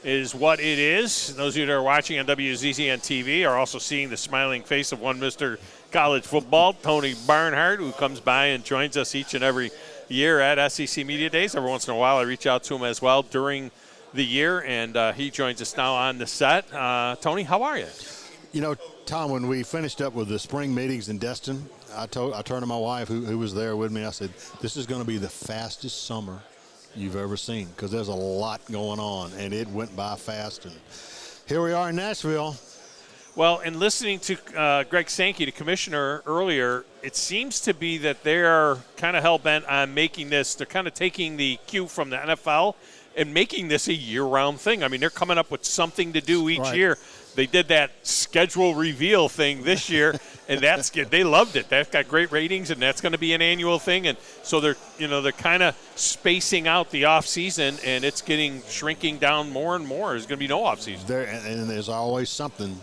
is what it is. Those of you that are watching on WZZN TV are also seeing the smiling face of one Mr. College Football, Tony Barnhart, who comes by and joins us each and every year at SEC Media Days. Every once in a while I reach out to him as well during the year, and he joins us now on the set. Tony, how are you? You know, Tom, when we finished up with the spring meetings in Destin, I turned to my wife, who was there with me, I said, this is going to be the fastest summer you've ever seen, because there's a lot going on, and it went by fast. And here we are in Nashville. Well, and listening to Greg Sankey, the commissioner, earlier, it seems to be that they're kind of hell-bent on making this, they're kind of taking the cue from the NFL and making this a year-round thing. I mean, they're coming up with something to do each year. They did that schedule reveal thing this year, and that's good. They loved it. That's got great ratings, and that's going to be an annual thing. And so they're kind of spacing out the off season, and it's shrinking down more and more. There's going to be no off season. And there's always something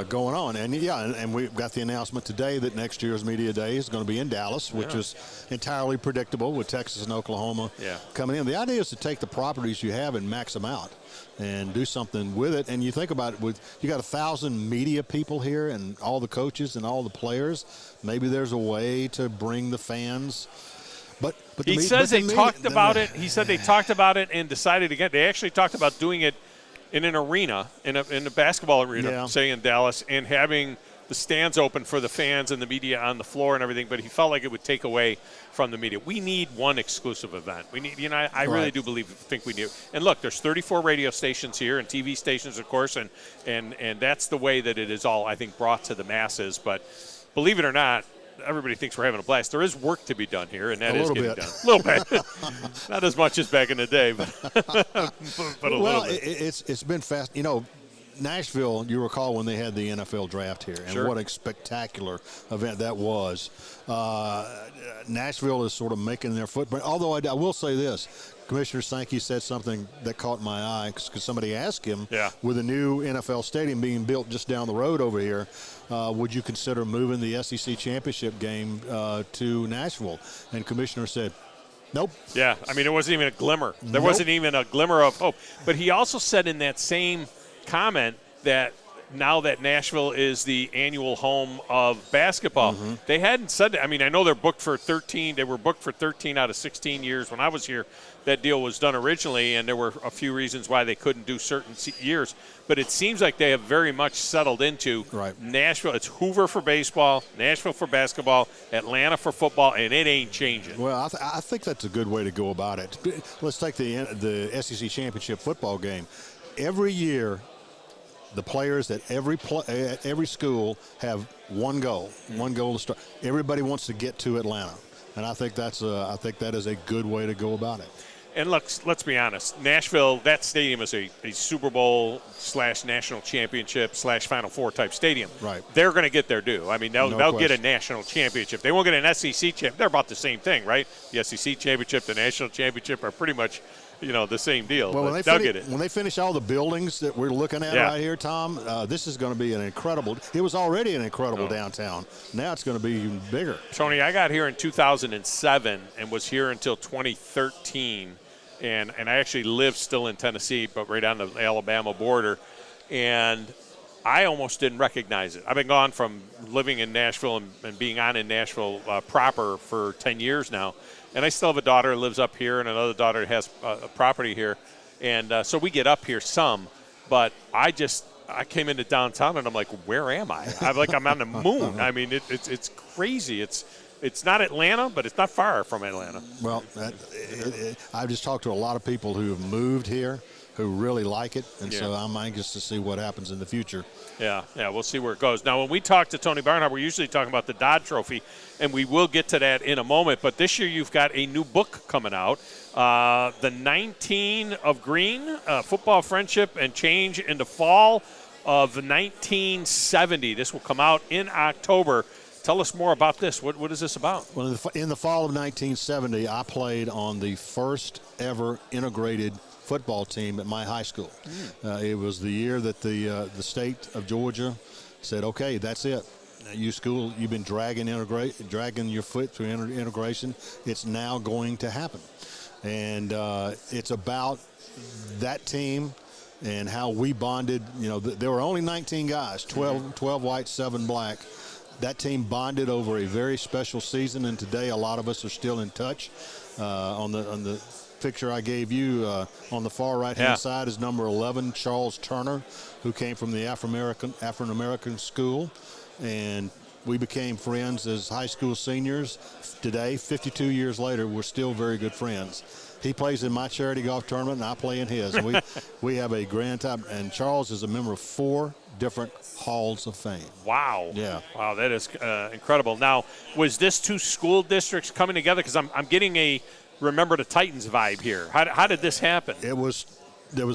going on. And we've got the announcement today that next year's Media Day is going to be in Dallas, which is entirely predictable with Texas and Oklahoma coming in. The idea is to take the properties you have and max them out and do something with it. And you think about it, you got 1,000 media people here and all the coaches and all the players. Maybe there's a way to bring the fans. But he says they talked about it. He said they talked about it and decided again. They actually talked about doing it in an arena, in a basketball arena, say in Dallas, and having the stands open for the fans and the media on the floor and everything, but he felt like it would take away from the media. We need one exclusive event. We need, I really do think we need. And look, there's 34 radio stations here and TV stations, of course, and that's the way that it is all, I think, brought to the masses. But believe it or not, everybody thinks we're having a blast. There is work to be done here, and that is getting done. A little bit. Not as much as back in the day, but a little bit. It's been fast. You know, Nashville, you recall when they had the NFL draft here, and what a spectacular event that was. Nashville is sort of making their footprint. Although I will say this, Commissioner Sankey said something that caught my eye because somebody asked him, with a new NFL stadium being built just down the road over here, would you consider moving the SEC championship game to Nashville? And Commissioner said, nope. Yeah, I mean, it wasn't even a glimmer. There wasn't even a glimmer of hope. But he also said in that same comment that now that Nashville is the annual home of basketball, they hadn't said that. I mean, I know they're booked for 13. They were booked for 13 out of 16 years. When I was here, that deal was done originally, and there were a few reasons why they couldn't do certain years. But it seems like they have very much settled into Nashville. It's Hoover for baseball, Nashville for basketball, Atlanta for football, and it ain't changing. Well, I think that's a good way to go about it. Let's take the SEC championship football game. Every year, the players at every school have one goal to start. Everybody wants to get to Atlanta, and I think that is a good way to go about it. And let's be honest, Nashville, that stadium is a Super Bowl / national championship / Final Four type stadium. Right. They're going to get their due. I mean, they'll get a national championship. They won't get an SEC championship. They're about the same thing, right? The SEC championship, the national championship are pretty much, the same deal. Well, they'll get it. When they finish all the buildings that we're looking at right here, Tom, this is going to be an incredible – it was already an incredible downtown. Now it's going to be even bigger. Tony, I got here in 2007 and was here until 2013. And I actually live still in Tennessee, but right on the Alabama border. And I almost didn't recognize it. I've been gone from living in Nashville and being on in Nashville proper for 10 years now. And I still have a daughter who lives up here and another daughter who has a property here. And so we get up here some. But I came into downtown and I'm like, where am I? I'm on the moon. I mean, it's crazy. It's not Atlanta, but it's not far from Atlanta. Well, I've just talked to a lot of people who have moved here who really like it, and so I'm anxious to see what happens in the future. Yeah, we'll see where it goes. Now, when we talk to Tony Barnhart, we're usually talking about the Dodd Trophy, and we will get to that in a moment. But this year you've got a new book coming out, The 19 of Green, Football, Friendship, and Change in the Fall of 1970. This will come out in October. Tell us more about this. What is this about? Well, in the fall of 1970, I played on the first ever integrated football team at my high school. It was the year that the state of Georgia said, okay, that's it. You've been dragging your foot through integration. It's now going to happen. And it's about that team and how we bonded. You know, there were only 19 guys, 12 white, 7 black. That team bonded over a very special season, and today a lot of us are still in touch. On the picture I gave you on the far right-hand side is number 11, Charles Turner, who came from the African American school, and we became friends as high school seniors. Today, 52 years later, we're still very good friends. He plays in my charity golf tournament, and I play in his. We have a grand time, and Charles is a member of 4 different halls of fame. Wow. Yeah. Wow, that is incredible. Now, was this 2 school districts coming together? Because I'm getting a Remember the Titans vibe here. How did this happen? There was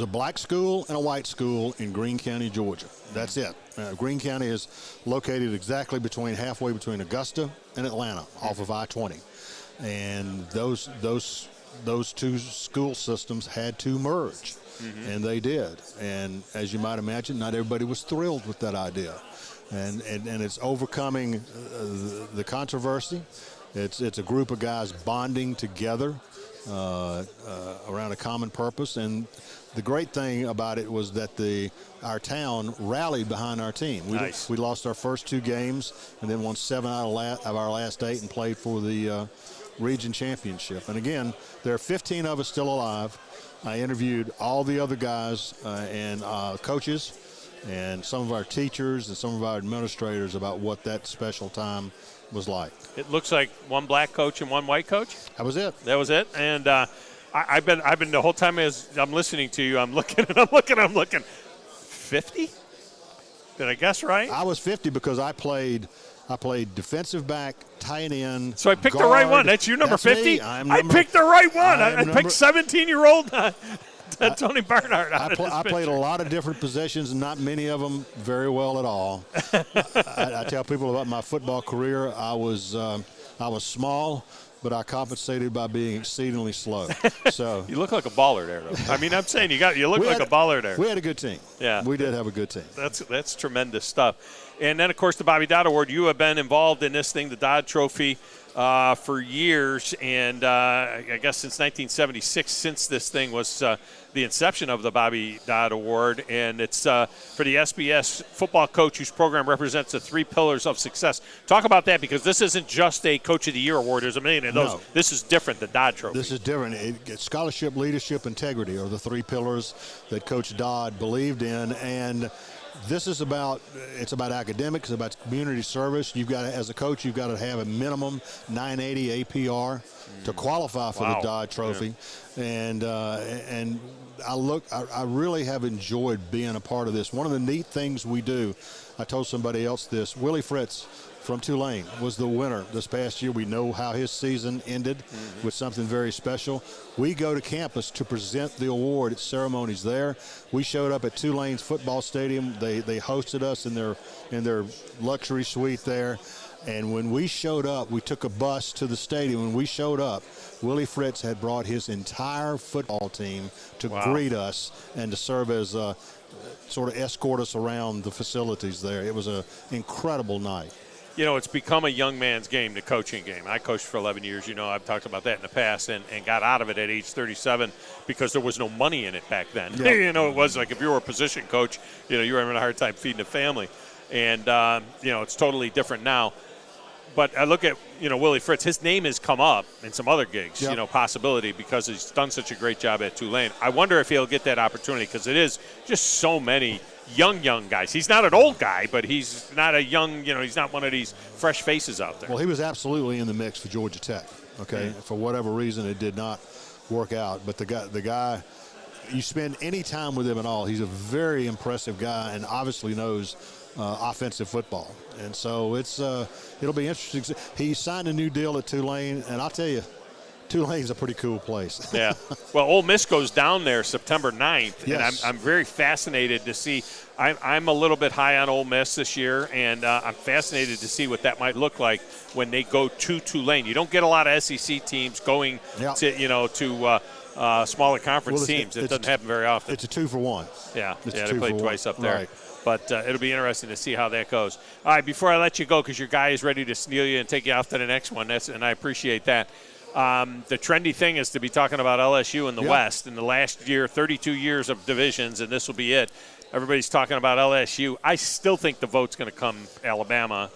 a black school and a white school in Greene County, Georgia. That's it. Greene County is located exactly halfway between Augusta and Atlanta, off of I-20. And those 2 school systems had to merge, and they did. And as you might imagine, not everybody was thrilled with that idea. And it's overcoming the controversy. It's a group of guys bonding together around a common purpose. And the great thing about it was that our town rallied behind our team. We lost our first 2 games and then won 7 out of our last 8 and played for the region championship. And again, there are 15 of us still alive. I interviewed all the other guys and coaches and some of our teachers and some of our administrators about what that special time was like. It looks like 1 black coach and 1 white coach. That was it. That was it. And I've been the whole time as I'm listening to you, I'm looking. 50? Did I guess right? I was 50 because I played defensive back, tight end. So I picked guard. the right one. That's you, number 50? I picked the right one. I picked 17-year-old Tony Barnhart. I played a lot of different positions, and not many of them very well at all. I tell people about my football career. I was small, but I compensated by being exceedingly slow. So you look like a baller there, though. I mean, I'm saying you look like a baller there. We had a good team. Yeah, we did have a good team. That's tremendous stuff. And then, of course, the Bobby Dodd Award. You have been involved in this thing, the Dodd Trophy, for years, and I guess since 1976, since this thing was the inception of the Bobby Dodd Award. And it's for the SBS football coach whose program represents the 3 pillars of success. Talk about that, because this isn't just a Coach of the Year award. There's a million of those. No. This is different, the Dodd Trophy. This is different. Scholarship, leadership, integrity are the 3 pillars that Coach Dodd believed in, and this is about academics, it's about community service. You've got to, as a coach, you've got to have a minimum 980 APR to qualify for the Dodd Trophy. Yeah. And I really have enjoyed being a part of this. One of the neat things we do, I told somebody else this, Willie Fritz from Tulane was the winner this past year. We know how his season ended with something very special. We go to campus to present the award at ceremonies there. We showed up at Tulane's football stadium. They hosted us in their luxury suite there. And when we showed up, we took a bus to the stadium. When we showed up, Willie Fritz had brought his entire football team to greet us and to serve as sort of escort us around the facilities there. It was an incredible night. You know, it's become a young man's game, the coaching game. I coached for 11 years. You know, I've talked about that in the past, and got out of it at age 37 because there was no money in it back then. Yeah. You know, it was like if you were a position coach, you know, you were having a hard time feeding the family. And, you know, it's totally different now. But I look at, you know, Willie Fritz. His name has come up in some other gigs, you know, possibility, because he's done such a great job at Tulane. I wonder if he'll get that opportunity, because it is just so many young guys. He's not an old guy, but he's not a young, you know, he's not one of these fresh faces out there. Well, he was absolutely in the mix for Georgia Tech, okay? For whatever reason, it did not work out. But the guy, you spend any time with him at all, he's a very impressive guy and obviously knows offensive football. And so it'll be interesting. He signed a new deal at Tulane, and I'll tell you, Tulane's a pretty cool place. Yeah. Well, Ole Miss goes down there September 9th, yes. And I'm very fascinated to see. I'm a little bit high on Ole Miss this year, and I'm fascinated to see what that might look like when they go to Tulane. You don't get a lot of SEC teams going to, you know, to smaller conference teams. It doesn't happen very often. It's a 2-for-1. Yeah. It's they played twice up there. Right. But it'll be interesting to see how that goes. All right, before I let you go, because your guy is ready to steal you and take you off to the next one, and I appreciate that. The trendy thing is to be talking about LSU in the West. In the last year, 32 years of divisions, and this will be it. Everybody's talking about LSU. I still think the vote's going to come Alabama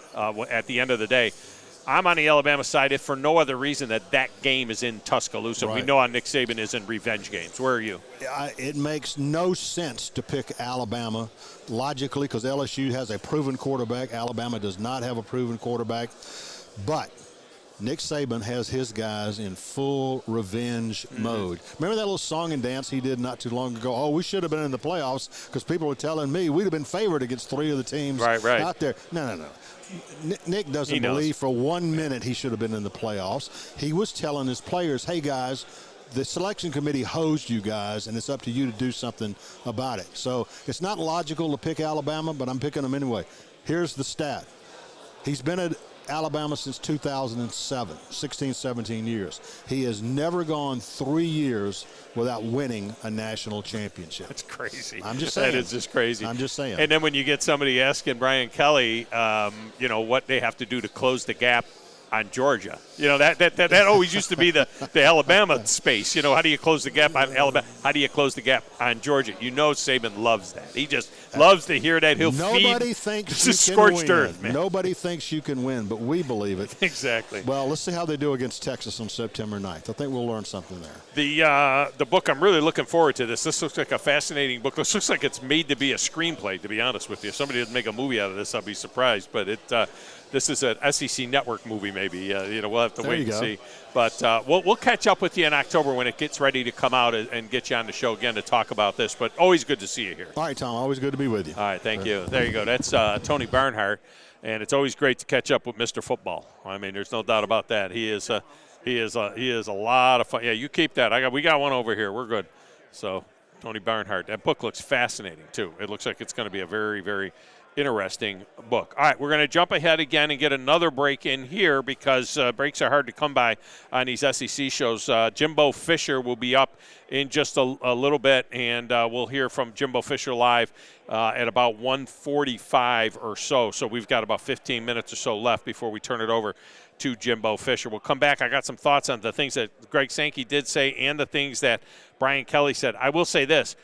at the end of the day. I'm on the Alabama side, if for no other reason that game is in Tuscaloosa. Right. We know how Nick Saban is in revenge games. Where are you? It makes no sense to pick Alabama logically because LSU has a proven quarterback. Alabama does not have a proven quarterback. But Nick Saban has his guys in full revenge mode. Remember that little song and dance he did not too long ago? Oh, we should have been in the playoffs because people were telling me we'd have been favored against 3 of the teams out there. No. Nick doesn't believe for 1 minute he should have been in the playoffs. He was telling his players, hey, guys, the selection committee hosed you guys, and it's up to you to do something about it. So it's not logical to pick Alabama, but I'm picking them anyway. Here's the stat. He's been at Alabama since 2007, 16, 17 years. He has never gone 3 years without winning a national championship. That's crazy. I'm just saying. That is just crazy. I'm just saying. And then when you get somebody asking Brian Kelly, what they have to do to close the gap on Georgia. That always used to be the Alabama space. How do you close the gap on Alabama? How do you close the gap on Georgia? Saban loves that. He just loves to hear that. Nobody thinks you can scorched win. earth, man. Nobody thinks you can win, but we believe it. Exactly. Well, let's see how they do against Texas on September 9th. I think we'll learn something there. The book, I'm really looking forward to this. This looks like a fascinating book. This looks like it's made to be a screenplay, to be honest with you. If somebody didn't make a movie out of this, I'll be surprised. But this is an SEC network movie, maybe. We'll have to wait and see. But we'll catch up with you in October when it gets ready to come out and get you on the show again to talk about this. But always good to see you here. All right, Tom. Always good to be with you. All right, thank you. There you go. That's Tony Barnhart, and it's always great to catch up with Mr. Football. I mean, there's no doubt about that. He is a lot of fun. Yeah, you keep that. We got one over here. We're good. So Tony Barnhart. That book looks fascinating too. It looks like it's going to be a very, very interesting book. All right, we're going to jump ahead again and get another break in here because breaks are hard to come by on these SEC shows. Jimbo Fisher will be up in just a little bit, and we'll hear from Jimbo Fisher live at about 1:45 or so. So we've got about 15 minutes or so left before we turn it over to Jimbo Fisher. We'll come back. I got some thoughts on the things that Greg Sankey did say and the things that Brian Kelly said. I will say this.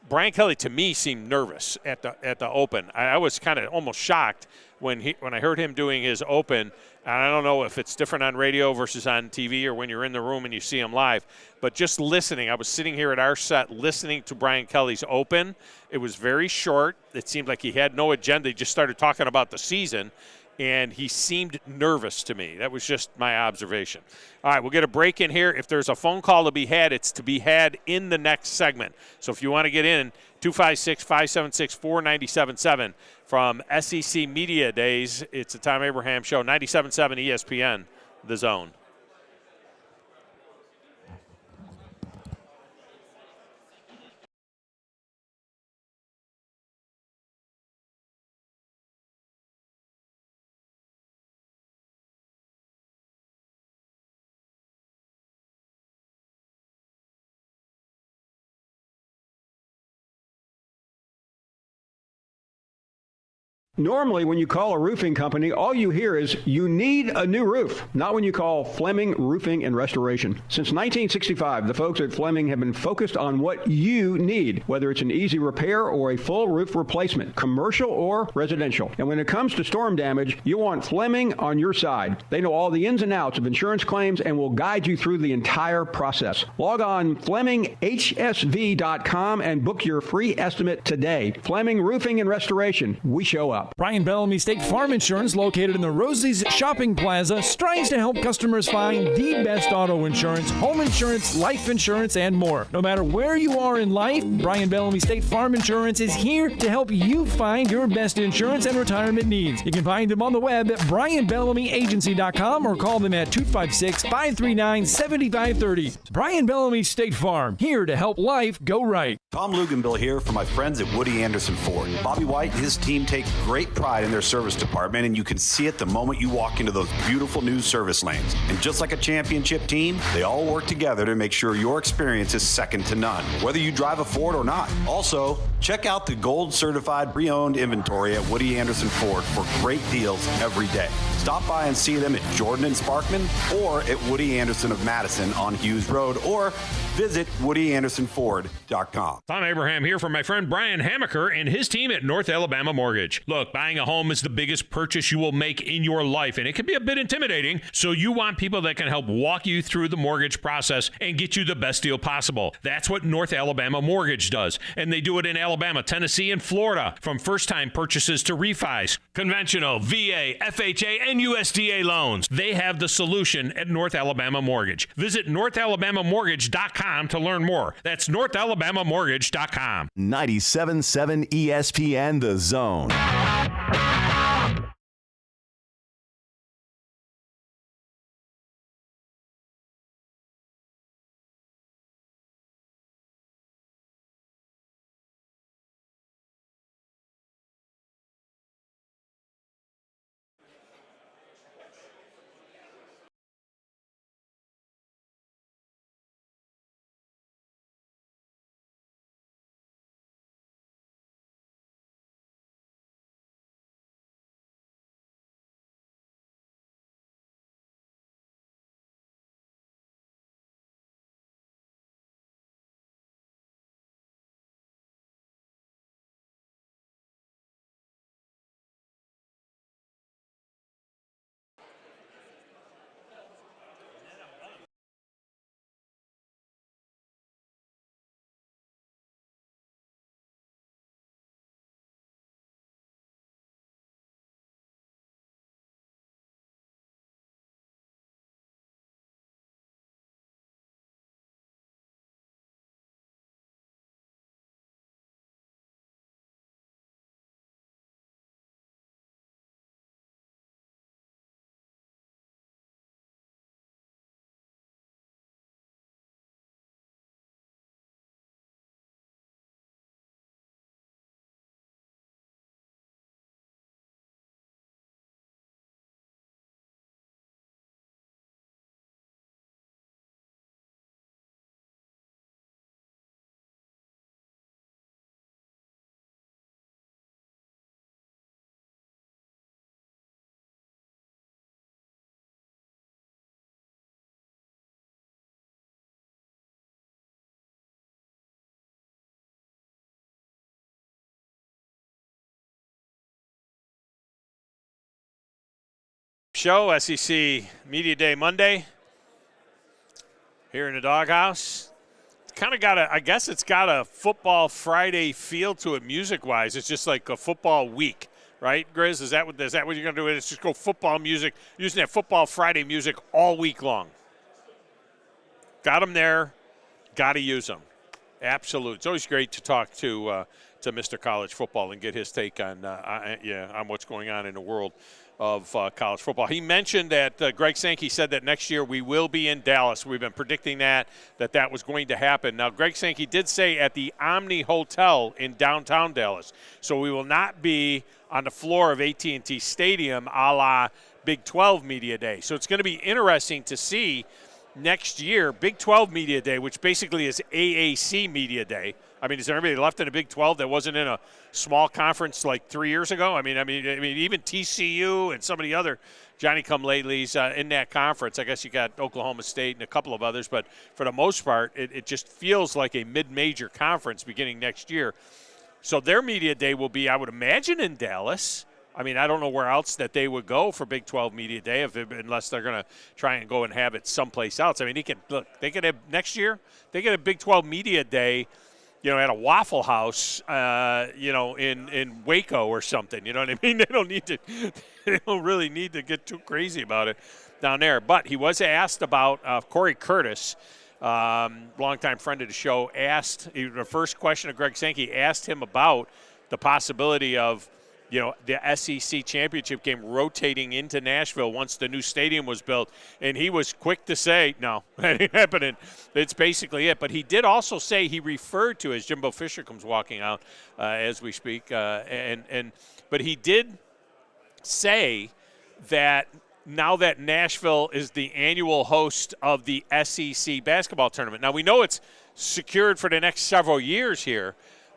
Brian Kelly, to me, seemed nervous at the Open. I was kind of almost shocked when I heard him doing his Open. And I don't know if it's different on radio versus on TV or when you're in the room and you see him live. But just listening, I was sitting here at our set listening to Brian Kelly's Open. It was very short. It seemed like he had no agenda. He just started talking about the season. And he seemed nervous to me. That was just my observation. All right, we'll get a break in here. If there's a phone call to be had, it's to be had in the next segment. So if you want to get in, 256-576-4977 from SEC Media Days. It's the Thom Abraham Show, 97.7 ESPN, The Zone. Normally, when you call a roofing company, all you hear is, you need a new roof. Not when you call Fleming Roofing and Restoration. Since 1965, the folks at Fleming have been focused on what you need, whether it's an easy repair or a full roof replacement, commercial or residential. And when it comes to storm damage, you want Fleming on your side. They know all the ins and outs of insurance claims and will guide you through the entire process. Log on FlemingHSV.com and book your free estimate today. Fleming Roofing and Restoration. We show up. Brian Bellamy State Farm Insurance, located in the Rosie's Shopping Plaza, strives to help customers find the best auto insurance, home insurance, life insurance, and more. No matter where you are in life, Brian Bellamy State Farm Insurance is here to help you find your best insurance and retirement needs. You can find them on the web at BrianBellamyAgency.com or call them at 256-539-7530. Brian Bellamy State Farm, here to help life go right. Tom Luganbill here for my friends at Woody Anderson Ford. Bobby White and his team take great pride in their service department, and you can see it the moment you walk into those beautiful new service lanes. And just like a championship team, they all work together to make sure your experience is second to none, whether you drive a Ford or not. Also, check out the gold certified pre-owned inventory at Woody Anderson Ford for great deals every day. Stop by and see them at Jordan and Sparkman or at Woody Anderson of Madison on Hughes Road, or visit WoodyAndersonFord.com. Thom Abraham here from my friend Brian Hamaker and his team at North Alabama Mortgage. Look, buying a home is the biggest purchase you will make in your life, and it can be a bit intimidating, so you want people that can help walk you through the mortgage process and get you the best deal possible. That's what North Alabama Mortgage does, and they do it in Alabama, Tennessee, and Florida, from first-time purchases to refis, conventional, VA, FHA, and USDA loans. They have the solution at North Alabama Mortgage. Visit NorthAlabamaMortgage.com to learn more. That's NorthAlabamaMortgage.com. 97.7 ESPN The Zone. Show, SEC Media Day Monday here in the Doghouse. It's kind of got I guess it's got a football Friday feel to it music-wise. It's just like a football week, right, Grizz? Is that what you're going to do? It's just go football music, using that football Friday music all week long. Got them there, got to use them. Absolute. It's always great to talk to Mr. College Football and get his take on what's going on in the world of college football. He mentioned that Greg Sankey said that next year we will be in Dallas. We've been predicting that was going to happen. Now, Greg Sankey did say at the Omni Hotel in downtown Dallas. So we will not be on the floor of AT&T Stadium a la Big 12 Media Day. So it's going to be interesting to see next year, Big 12 Media Day, which basically is AAC Media Day. I mean, is there anybody left in the Big 12 that wasn't in a small conference like 3 years ago? I mean, even TCU and some of the other Johnny-come-latelys in that conference. I guess you got Oklahoma State and a couple of others, but for the most part, it just feels like a mid-major conference beginning next year. So their Media Day will be, I would imagine, in Dallas. I mean, I don't know where else that they would go for Big 12 Media Day unless they're going to try and go and have it someplace else. I mean, they could have next year, they get a Big 12 Media Day, at a Waffle House, in Waco or something. You know what I mean? They don't really need to get too crazy about it down there. But he was asked about Corey Curtis, longtime friend of the show, the first question of Greg Sankey asked him about the possibility of, the SEC championship game rotating into Nashville once the new stadium was built. And he was quick to say, no, that ain't happening. That's basically it. But he did also say, he referred to, as Jimbo Fisher comes walking out as we speak, but he did say that now that Nashville is the annual host of the SEC basketball tournament. Now, we know it's secured for the next several years here,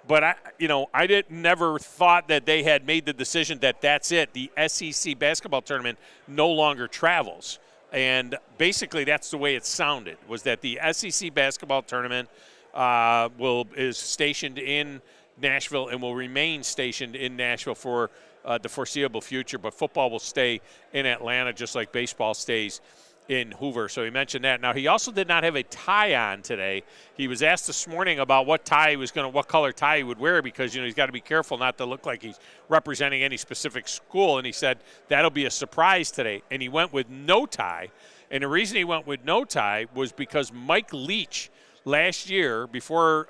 But I never thought that they had made the decision that that's it. The SEC basketball tournament no longer travels. And basically that's the way it sounded, was that the SEC basketball tournament is stationed in Nashville and will remain stationed in Nashville for the foreseeable future. But football will stay in Atlanta just like baseball stays in Hoover. So he mentioned that. Now, he also did not have a tie on today. He was asked this morning about what color tie he would wear, because, he's got to be careful not to look like he's representing any specific school. And he said that'll be a surprise today. And he went with no tie. And the reason he went with no tie was because Mike Leach last year, before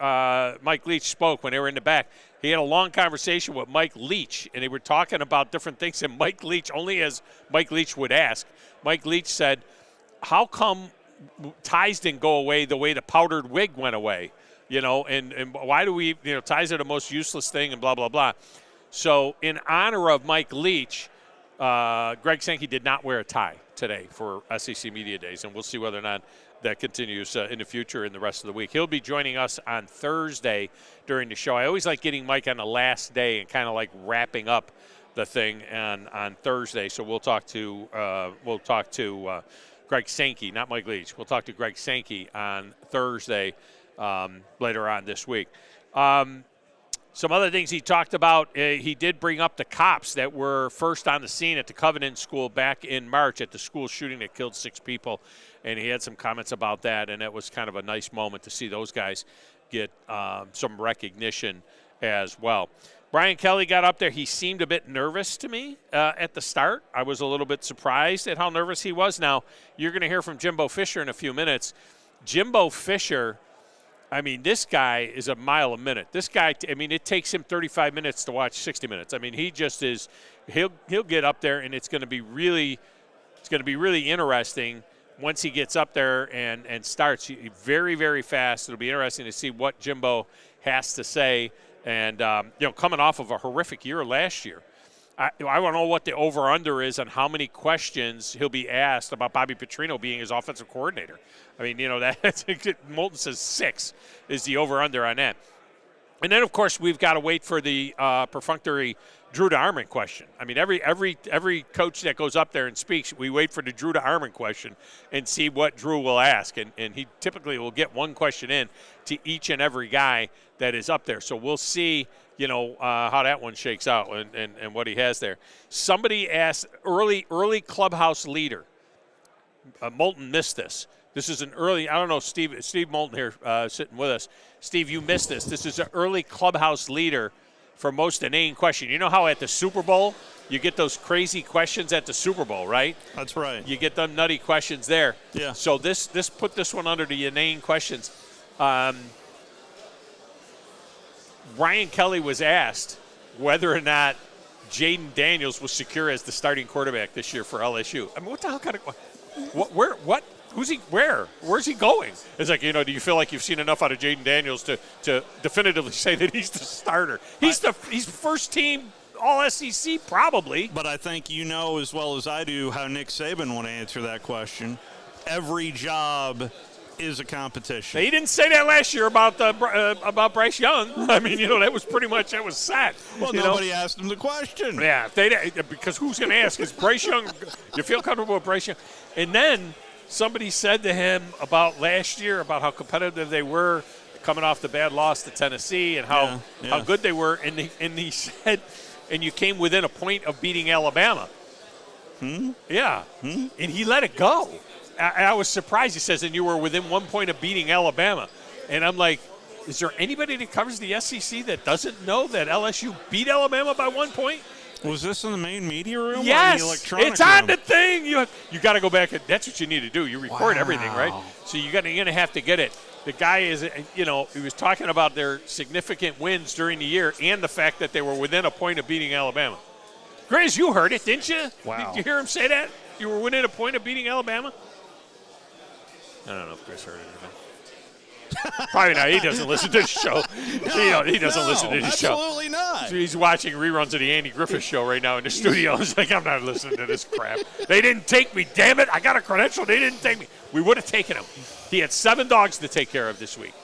Mike Leach spoke when they were in the back, he had a long conversation with Mike Leach, and they were talking about different things. And Mike Leach, only as Mike Leach would ask, Mike Leach said, how come ties didn't go away the way the powdered wig went away? And why do we, ties are the most useless thing, and blah, blah, blah. So in honor of Mike Leach, Greg Sankey did not wear a tie today for SEC Media Days, and we'll see whether or not that continues in the future in the rest of the week. He'll be joining us on Thursday during the show. I always like getting Mike on the last day and kind of like wrapping up the thing on Thursday. So we'll talk to Greg Sankey, not Mike Leach. We'll talk to Greg Sankey on Thursday later on this week. Some other things he talked about, he did bring up the cops that were first on the scene at the Covenant School back in March at the school shooting that killed 6 people, and he had some comments about that, and it was kind of a nice moment to see those guys get some recognition as well. Brian Kelly got up there. He seemed a bit nervous to me at the start. I was a little bit surprised at how nervous he was. Now, you're going to hear from Jimbo Fisher in a few minutes. Jimbo Fisher, I mean, this guy is a mile a minute. This guy, it takes him 35 minutes to watch 60 minutes. I mean, he just is, he'll get up there, and it's going to be really interesting once he gets up there and starts very, very fast. It'll be interesting to see what Jimbo has to say. And, coming off of a horrific year last year, I want to know what the over-under is on how many questions he'll be asked about Bobby Petrino being his offensive coordinator. I mean, that's Moulton says 6 is the over-under on that. And then, of course, we've got to wait for the perfunctory Drew to Armin question. I mean, every coach that goes up there and speaks, we wait for the Drew to Armin question and see what Drew will ask. And he typically will get one question in to each and every guy that is up there. So we'll see, how that one shakes out and what he has there. Somebody asked, early clubhouse leader. Moulton missed this. This is an early, I don't know, Steve Moulton here sitting with us. Steve, you missed this. This is an early clubhouse leader for most inane question. You know how at the Super Bowl, you get those crazy questions at the Super Bowl, right? That's right. You get them nutty questions there. Yeah. So this put this one under the inane questions. Brian Kelly was asked whether or not Jaden Daniels was secure as the starting quarterback this year for LSU. I mean, what the hell kind of what? Who's he? Where's he going? It's like, do you feel like you've seen enough out of Jaden Daniels to definitively say that he's the starter? He's first team All SEC probably. But I think as well as I do how Nick Saban want to answer that question. Every job is a competition. He didn't say that last year about Bryce Young. I mean, that was pretty much set. Well, nobody asked him the question. Yeah, because who's going to ask? Is Bryce Young? You feel comfortable with Bryce Young? And then somebody said to him about last year about how competitive they were coming off the bad loss to Tennessee and how good they were, and he said, and you came within a point of beating Alabama. Yeah, and he let it go. I was surprised. He says, and you were within 1 point of beating Alabama. And I'm like, is there anybody that covers the SEC that doesn't know that LSU beat Alabama by 1 point? Was this in the main media room? Yes, or the electronic it's on room? the thing. You got to go back. That's what you need to do. You record everything, right? So you're going to have to get it. The guy is, he was talking about their significant wins during the year and the fact that they were within a point of beating Alabama. Grizz, you heard it, didn't you? Wow. Did you hear him say that? You were within a point of beating Alabama? I don't know if Chris heard it or not. Probably not. He doesn't listen to the show. He doesn't listen to the show. Absolutely not. So he's watching reruns of the Andy Griffith show right now in the studio. He's like, I'm not listening to this crap. They didn't take me, damn it. I got a credential. They didn't take me. We would have taken him. He had 7 dogs to take care of this week.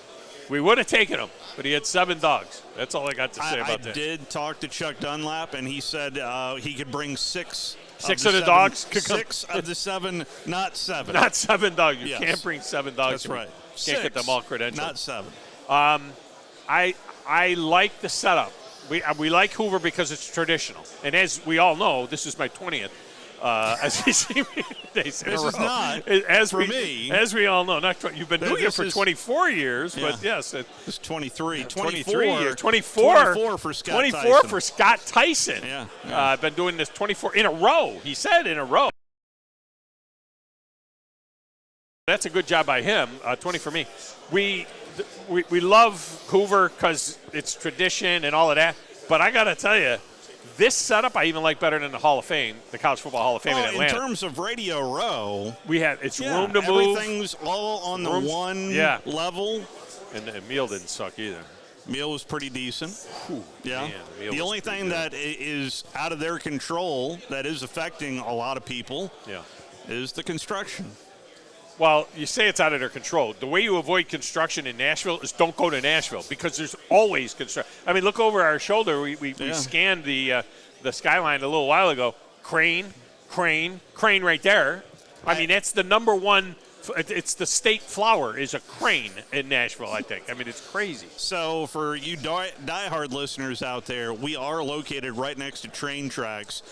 We would have taken him, but he had 7 dogs. That's all I got to say about that. I did talk to Chuck Dunlap, and he said he could bring 6. 6 of the dogs could come. 6 of the 7, not 7. Not 7 dogs. You Yes. can't bring 7 dogs. That's right. Can't get them all credentialed. Not 7. I like the setup. We like Hoover because it's traditional. And as we all know, this is my 20th SEC days in a row. This is not for me. As we all know, you've been doing it for 24 years, yeah. but yes. It's 23. 23 years. 24 for Scott 24 Tyson. for Scott Tyson. Yeah. I've been doing this 24 in a row. He said in a row. That's a good job by him. 20 for me. We love Hoover because it's tradition and all of that. But I got to tell you, this setup I even like better than the Hall of Fame, the College Football Hall of Fame in Atlanta. In terms of Radio Row, we have room to move. Everything's all on the one level. And the meal didn't suck either. Meal was pretty decent. Whew, yeah. Man, the only thing that is out of their control that is affecting a lot of people is the construction. Well, you say it's out of their control. The way you avoid construction in Nashville is don't go to Nashville because there's always construction. I mean, look over our shoulder. We scanned the skyline a little while ago. Crane right there. I mean, that's the number one. It's the state flower is a crane in Nashville, I think. I mean, it's crazy. So for you diehard listeners out there, we are located right next to train tracks.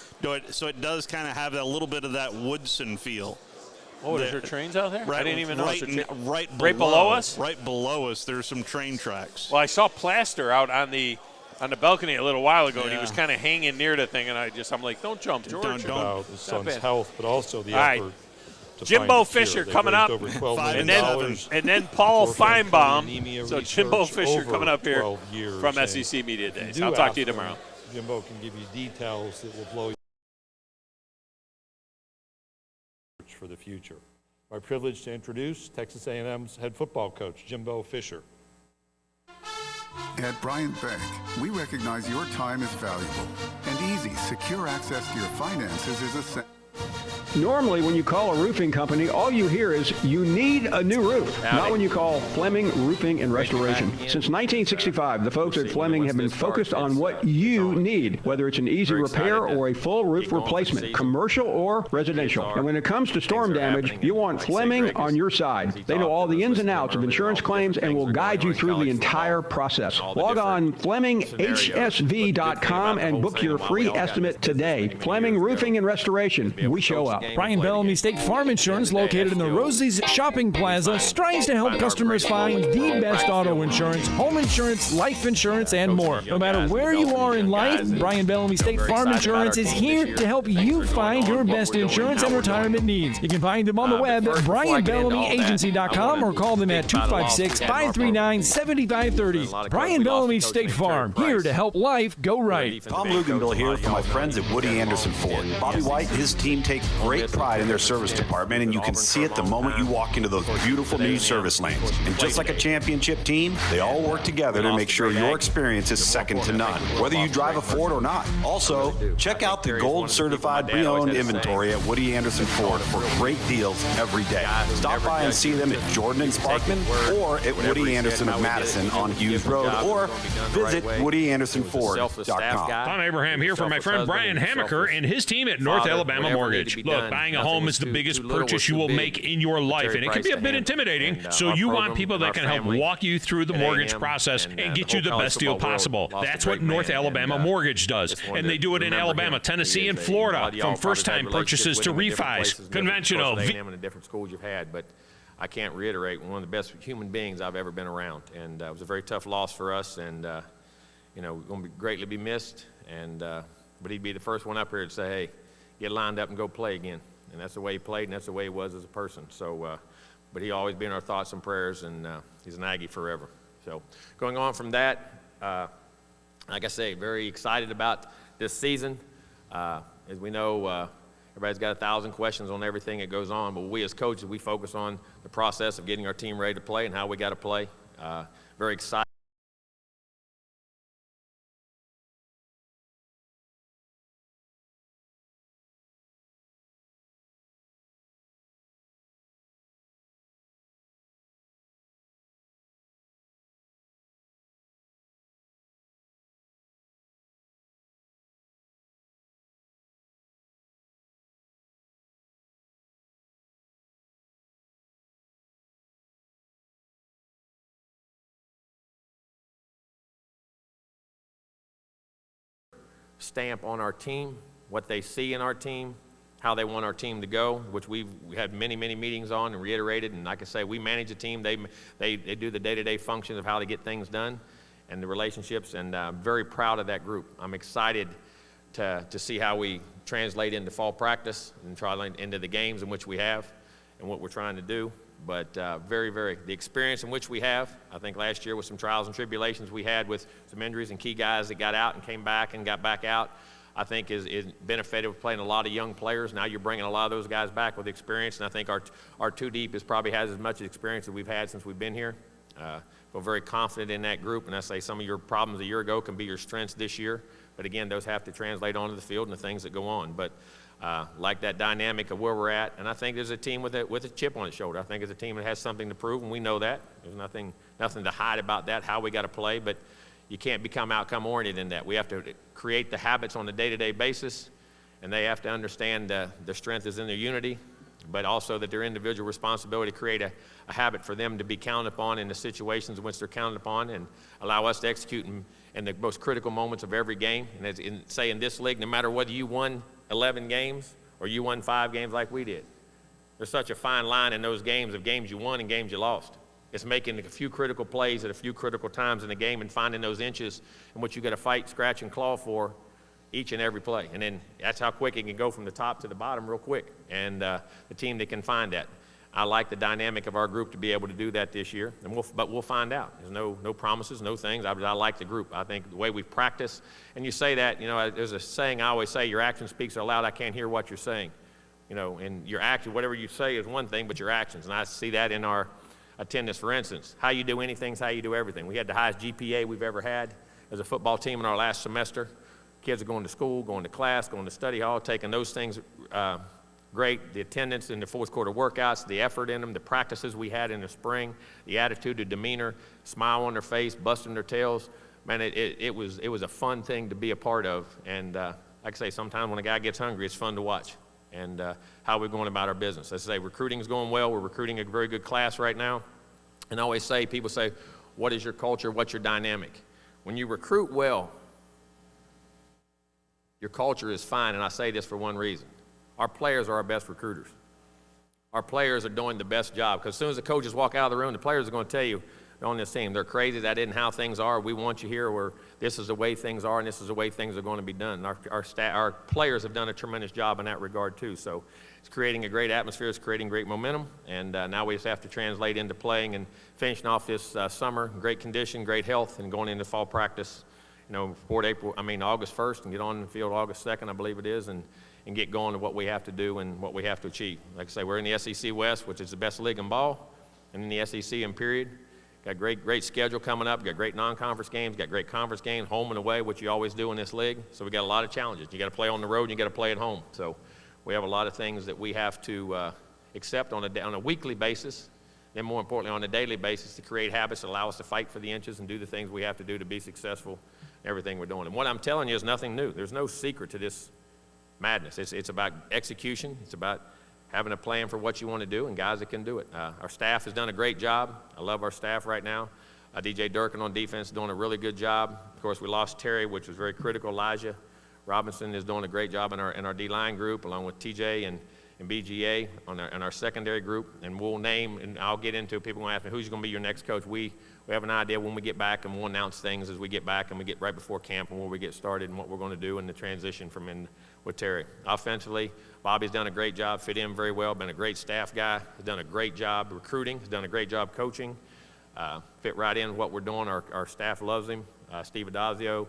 So it does kind of have a little bit of that Woodson feel. Oh, is there trains out there? Right, I didn't even know. Right below us? Right below us, there's some train tracks. Well, I saw Plaster out on the balcony a little while ago, and he was kind of hanging near the thing, and I'm like, don't jump, George. Don't. About the son's health, but also the all effort. Right. Jimbo Fisher coming up, over $12 million, and then Paul Feinbaum. So Jimbo Fisher coming up here from SEC Media Days. I'll talk to you tomorrow. Jimbo can give you details that will blow you for the future. My privilege to introduce Texas A&M's head football coach, Jimbo Fisher. At Bryant Bank, we recognize your time is valuable, and easy, secure access to your finances is essential. Normally, when you call a roofing company, all you hear is, you need a new roof. Not when you call Fleming Roofing and Restoration. Since 1965, the folks at Fleming have been focused on what you need, whether it's an easy repair or a full roof replacement, commercial or residential. And when it comes to storm damage, you want Fleming on your side. They know all the ins and outs of insurance claims and will guide you through the entire process. Log on FlemingHSV.com and book your free estimate today. Fleming Roofing and Restoration. We show up. Brian Bellamy State Farm Insurance, located in the Rosie's Shopping Plaza, strives to help customers find the best auto insurance, home insurance, life insurance, and more. No matter where you are in life, Brian Bellamy State Farm Insurance is here to help you find your best insurance and retirement needs. You can find them on the web at BrianBellamyAgency.com or call them at 256-539-7530. Brian Bellamy State Farm, here to help life go right. Tom Luganville here from my friends at Woody Anderson Ford. Bobby White and his team take great pride in their service department, and you can see it the moment you walk into those beautiful new service lanes. And just like a championship team, they all work together to make sure your experience is second to none, whether you drive a Ford or not. Also, check out the gold certified pre-owned inventory at Woody Anderson Ford for great deals every day. Stop by and see them at Jordan and Sparkman or at Woody Anderson of Madison on Hughes Road, or visit WoodyAndersonFord.com. Tom Abraham here for my friend Brian Hamaker and his team at North Alabama Mortgage. Look, buying a home is the biggest purchase you will make in your life, and it can be a bit intimidating, so you want people that can help walk you through the mortgage process and get you the best deal possible. That's what North Alabama Mortgage does, and they do it in Alabama, Tennessee, and Florida, from first-time purchases to refis, conventional. And the different schools you've had, but I can't reiterate, one of the best human beings I've ever been around, and it was a very tough loss for us, and we're going to greatly be missed, and but he'd be the first one up here to say, hey, get lined up and go play again. And that's the way he played, and that's the way he was as a person. So, but he always be in our thoughts and prayers, and he's an Aggie forever. So, going on from that, like I say, very excited about this season. As we know, everybody's got 1,000 questions on everything that goes on, but we as coaches, we focus on the process of getting our team ready to play and how we got to play. Very excited. stamp on our team, what they see in our team, how they want our team to go, which we had many, many meetings on and reiterated. And like I say, we manage the team. They do the day-to-day functions of how to get things done and the relationships, and I'm very proud of that group. I'm excited to see how we translate into fall practice and try into the games in which we have and what we're trying to do. But the experience in which we have, I think last year with some trials and tribulations we had with some injuries and key guys that got out and came back and got back out, I think is benefited with playing a lot of young players. Now you're bringing a lot of those guys back with experience, and I think our two deep probably has as much experience as we've had since we've been here. Feel very confident in that group, and I say some of your problems a year ago can be your strengths this year. But again, those have to translate onto the field and the things that go on. But like that dynamic of where we're at, and I think there's a team with a chip on its shoulder. I think it's a team that has something to prove, and we know that. There's nothing to hide about that, how we got to play. But you can't become outcome-oriented in that. We have to create the habits on a day-to-day basis, and they have to understand the strength is in their unity, but also that their individual responsibility to create a habit for them to be counted upon in the situations in which they're counted upon and allow us to execute in the most critical moments of every game. And say in this league, no matter whether you won 11 games or you won 5 games like we did, there's such a fine line in those games of games you won and games you lost. It's making a few critical plays at a few critical times in the game and finding those inches in which you got to fight, scratch, and claw for each and every play. And then that's how quick it can go from the top to the bottom real quick. And the team that can find that. I like the dynamic of our group to be able to do that this year, but we'll find out. There's no promises, no things. I like the group. I think the way we practice, and you say that, there's a saying I always say, your action speaks so loud I can't hear what you're saying. And your action, whatever you say is one thing, but your actions. And I see that in our attendance, for instance. How you do anything is how you do everything. We had the highest GPA we've ever had as a football team in our last semester. Kids are going to school, going to class, going to study hall, taking those things great. The attendance in the fourth quarter workouts, the effort in them, the practices we had in the spring, the attitude, the demeanor, smile on their face, busting their tails. Man, it was a fun thing to be a part of. And like I say, sometimes when a guy gets hungry, it's fun to watch. And how we're going about our business. As I say, recruiting is going well. We're recruiting a very good class right now. And I always say, people say, what is your culture? What's your dynamic? When you recruit well, your culture is fine. And I say this for one reason. Our players are our best recruiters. Our players are doing the best job. Because as soon as the coaches walk out of the room, the players are going to tell you on this team, they're crazy, that isn't how things are. We want you here, or this is the way things are, and this is the way things are going to be done. Our players have done a tremendous job in that regard too. So it's creating a great atmosphere, it's creating great momentum, and now we just have to translate into playing and finishing off this summer in great condition, great health, and going into fall practice, before August 1st, and get on the field August 2nd, I believe it is, and get going to what we have to do and what we have to achieve. Like I say, we're in the SEC West, which is the best league in ball, and in the SEC in period. Got great schedule coming up. Got great non-conference games. Got great conference games, home and away, which you always do in this league. So we got a lot of challenges. You got to play on the road, and you got to play at home. So we have a lot of things that we have to accept on a weekly basis, then more importantly on a daily basis, to create habits that allow us to fight for the inches and do the things we have to do to be successful in everything we're doing. And what I'm telling you is nothing new. There's no secret to this madness. It's about execution. It's about having a plan for what you want to do, and guys that can do it. Our staff has done a great job. I love our staff right now. DJ Durkin on defense is doing a really good job. Of course, we lost Terry, which was very critical. Elijah Robinson is doing a great job in our D-line group, along with TJ and BGA in our secondary group. And we'll name, and I'll get into it. People will ask me, who's going to be your next coach? We have an idea when we get back, and we'll announce things as we get back and we get right before camp and where we get started and what we're going to do in the transition from in with Terry. Offensively, Bobby's done a great job, fit in very well, been a great staff guy, has done a great job recruiting, has done a great job coaching, fit right in what we're doing. Our staff loves him. Steve Adazio,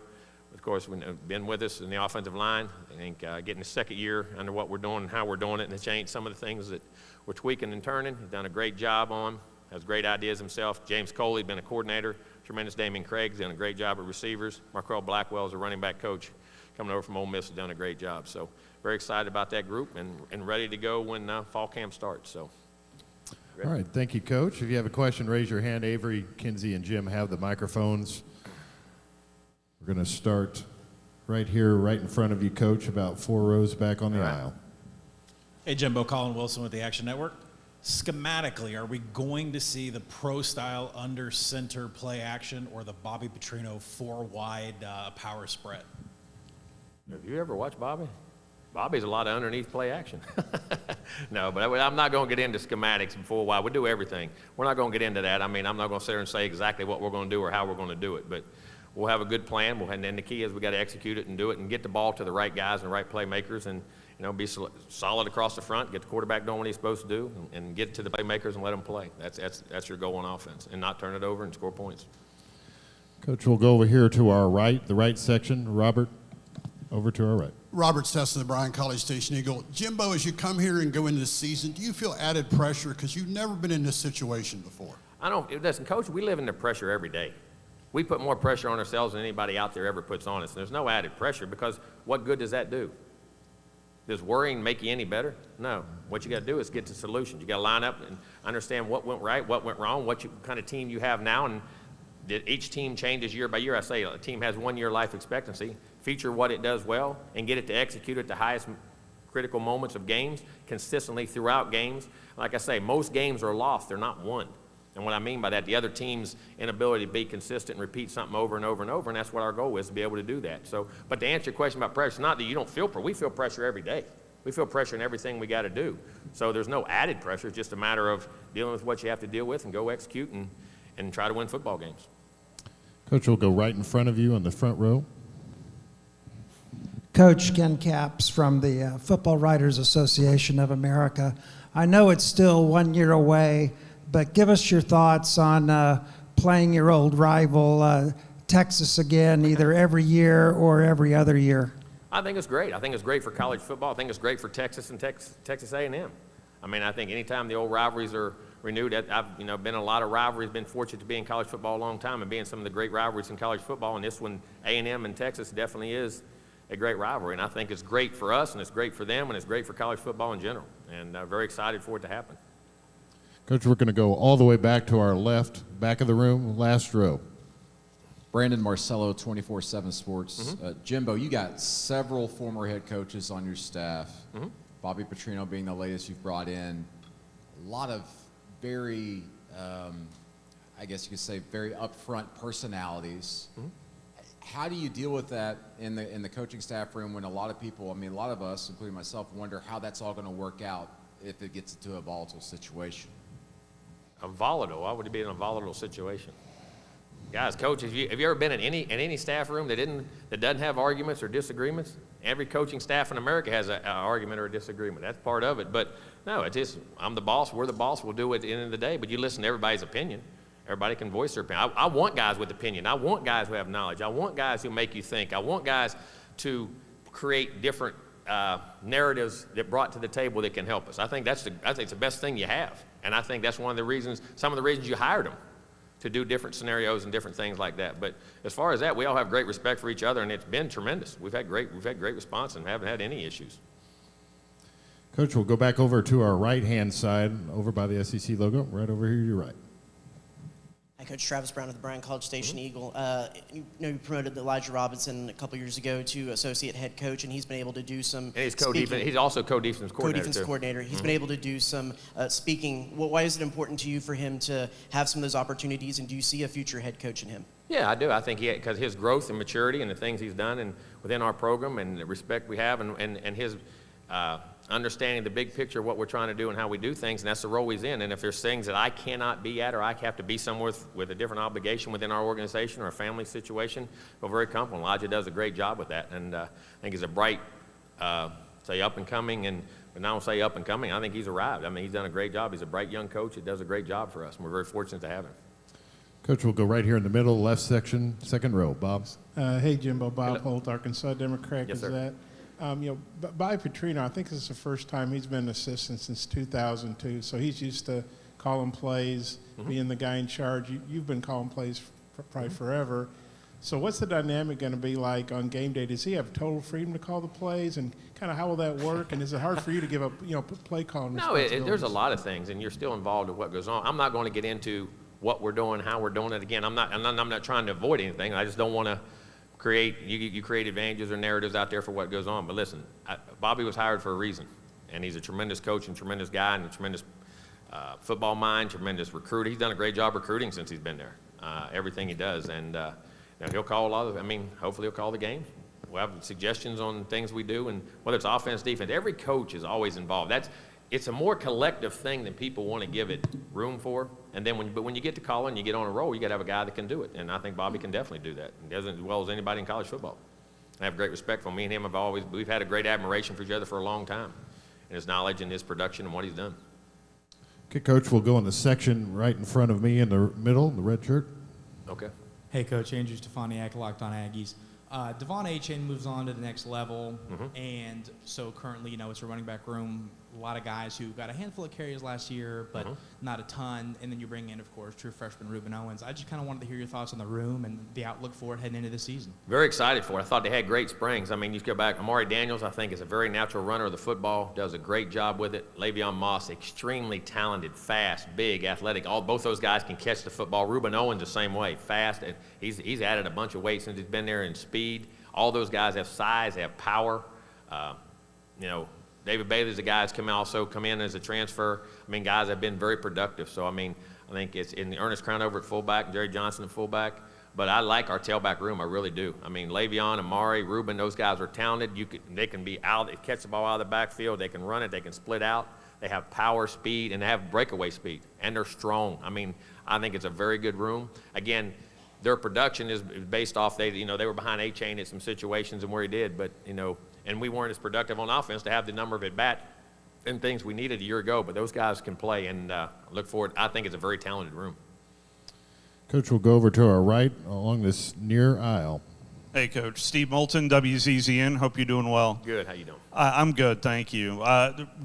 of course, been with us in the offensive line. I think getting the second year under what we're doing and how we're doing it, and to change some of the things that we're tweaking and turning. He's done a great job on, has great ideas himself. James Coley, been a coordinator, tremendous. Damian Craig's done a great job at receivers. Marquell Blackwell is a running back coach, coming over from Ole Miss, has done a great job. So very excited about that group and ready to go when fall camp starts. So. All right, thank you, Coach. If you have a question, raise your hand. Avery, Kinsey, and Jim have the microphones. We're going to start right here, right in front of you, Coach, about 4 rows back on the aisle. Hey, Jimbo, Colin Wilson with the Action Network. Schematically, are we going to see the pro-style under-center play action or the Bobby Petrino 4-wide power spread? Have you ever watched Bobby? Bobby's a lot of underneath play action. No, but I'm not going to get into schematics before a while. We do everything. We're not going to get into that. I mean, I'm not going to sit there and say exactly what we're going to do or how we're going to do it, but we'll have a good plan. And then the key is we got to execute it and do it and get the ball to the right guys and the right playmakers and, be solid across the front, get the quarterback doing what he's supposed to do, and get to the playmakers and let them play. That's your goal on offense, and not turn it over and score points. Coach, we'll go over here to our right, the right section. Robert, over to our right. Robert Stess of the Bryan College Station Eagle. Jimbo, as you come here and go into this season, do you feel added pressure because you've never been in this situation before? Listen, Coach, we live under pressure every day. We put more pressure on ourselves than anybody out there ever puts on us. And there's no added pressure because what good does that do? Does worrying make you any better? No. What you got to do is get to solutions. You got to line up and understand what went right, what went wrong, what kind of team you have now, and each team changes year by year. I say a team has 1 year life expectancy. Feature what it does well and get it to execute at the highest critical moments of games consistently throughout games. Like I say, most games are lost. They're not won. And what I mean by that, the other team's inability to be consistent and repeat something over and over and over, and that's what our goal is, to be able to do that. So, but to answer your question about pressure, it's not that you don't feel pressure. We feel pressure every day. We feel pressure in everything we got to do. So there's no added pressure. It's just a matter of dealing with what you have to deal with and go execute and try to win football games. Coach, we'll go right in front of you on the front row. Coach Ken Capps from the Football Writers Association of America. I know it's still 1 year away, but give us your thoughts on playing your old rival, Texas, again, either every year or every other year. I think it's great. I think it's great for college football. I think it's great for Texas and Texas A&M. I mean, I think anytime the old rivalries are renewed, I've been in a lot of rivalries, been fortunate to be in college football a long time and be in some of the great rivalries in college football, and this one, A&M and Texas, definitely is a great rivalry. And I think it's great for us, and it's great for them, and it's great for college football in general. And I'm very excited for it to happen. Coach, we're going to go all the way back to our left, back of the room, last row. Brandon Marcello, 24/7 Sports. Jimbo, you got several former head coaches on your staff. Bobby Petrino being the latest you've brought in. A lot of very, I guess you could say, very upfront personalities. How do you deal with that in the coaching staff room when a lot of people, I mean, a lot of us, including myself, wonder how that's all going to work out if it gets into a volatile situation? A volatile? Why would it be in a volatile situation? Guys, coach, have you ever been in any staff room that doesn't have arguments or disagreements? Every coaching staff in America has an argument or a disagreement. That's part of it. But no, it's just, I'm the boss, we're the boss, we'll do it at the end of the day. But you listen to everybody's opinion. Everybody can voice their opinion. I want guys with opinion. I want guys who have knowledge. I want guys who make you think. I want guys to create different narratives that brought to the table that can help us. I think it's the best thing you have. And I think that's some of the reasons you hired them, to do different scenarios and different things like that. But as far as that, we all have great respect for each other, and it's been tremendous. We've had great response and haven't had any issues. Coach, we'll go back over to our right-hand side, over by the SEC logo, right over here to your right. Hi, Coach Travis Brown of the Bryan College Station Eagle. You promoted Elijah Robinson a couple years ago to associate head coach, and he's been able to do some. And he's also co-defense coordinator. Co-defense coordinator. He's been able to do some speaking. Why is it important to you for him to have some of those opportunities, and do you see a future head coach in him? Yeah, I do. I think because his growth and maturity and the things he's done and within our program and the respect we have and his understanding the big picture of what we're trying to do and how we do things, and that's the role he's in. And if there's things that I cannot be at or I have to be somewhere with a different obligation within our organization or a family situation, I feel very comfortable. Elijah does a great job with that, and I think he's a bright, up and coming, and when I don't say up and coming, I think he's arrived. I mean, he's done a great job. He's a bright young coach that does a great job for us, and we're very fortunate to have him. Coach, we'll go right here in the middle, left section, second row. Bob. Hey, Jimbo. Bob Holt, Arkansas Democrat. Yes, sir. That. Bobby Petrino, I think this is the first time he's been an assistant since 2002, so he's used to calling plays, being the guy in charge. You've been calling plays probably forever. So what's the dynamic going to be like on game day? Does he have total freedom to call the plays, and kind of how will that work? And is it hard for you to give up, play calling responsibilities? No, there's a lot of things, and you're still involved in what goes on. I'm not going to get into what we're doing, how we're doing it. Again, I'm not trying to avoid anything. I just don't want to you create advantages or narratives out there for what goes on. But listen, Bobby was hired for a reason, and he's a tremendous coach and tremendous guy and a tremendous football mind, tremendous recruiter. He's done a great job recruiting since he's been there, everything he does. And he'll call hopefully he'll call the game. we'll have suggestions on things we do, and whether it's offense, defense, every coach is always involved. It's a more collective thing than people want to give it room for. And then when you get to calling, you get on a roll, you got to have a guy that can do it. And I think Bobby can definitely do that. He does it as well as anybody in college football. I have great respect for him. Me and him we've had a great admiration for each other for a long time, and his knowledge and his production and what he's done. Okay, Coach, we'll go in the section right in front of me in the middle, the red shirt. Okay. Hey, Coach. Andrew Stefaniak, Locked On Aggies. Devon Achane moves on to the next level, and so currently, it's a running back room. A lot of guys who got a handful of carries last year, but not a ton. And then you bring in, of course, true freshman Reuben Owens. I just kind of wanted to hear your thoughts on the room and the outlook for it heading into the season. Very excited for it. I thought they had great springs. I mean, you go back, Amari Daniels, I think, is a very natural runner of the football, does a great job with it. Le'Veon Moss, extremely talented, fast, big, athletic. Both those guys can catch the football. Reuben Owens the same way, fast. And he's added a bunch of weight since he's been there in speed. All those guys have size, they have power. David Bailey's a guy that's come in as a transfer. I mean, guys have been very productive. So, I think it's in the Ernest Crownover at fullback, Jerry Johnson at fullback. But I like our tailback room, I really do. I mean, Le'Veon, Amari, Reuben, those guys are talented. They can be out, they catch the ball out of the backfield, they can run it, they can split out. They have power, speed, and they have breakaway speed. And they're strong. I mean, I think it's a very good room. Again, their production is based off, they were behind Achane in some situations and where he did, but, and we weren't as productive on offense to have the number of at-bat and things we needed a year ago, but those guys can play, and look forward. I think it's a very talented room. Coach, we'll go over to our right along this near aisle. Hey, Coach. Steve Moulton, WZZN. Hope you're doing well. Good. How you doing? I'm good, thank you.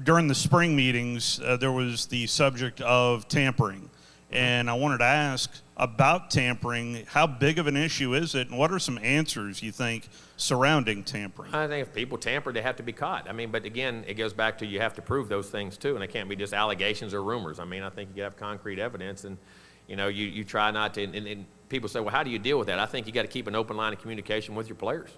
During the spring meetings, there was the subject of tampering, and I wanted to ask about tampering. How big of an issue is it, and what are some answers you think surrounding tampering? I think if people tamper, they have to be caught. I mean, but again, it goes back to you have to prove those things too, and it can't be just allegations or rumors. I mean, I think you have concrete evidence, and you try not to. And people say, well, how do you deal with that? I think you got to keep an open line of communication with your players.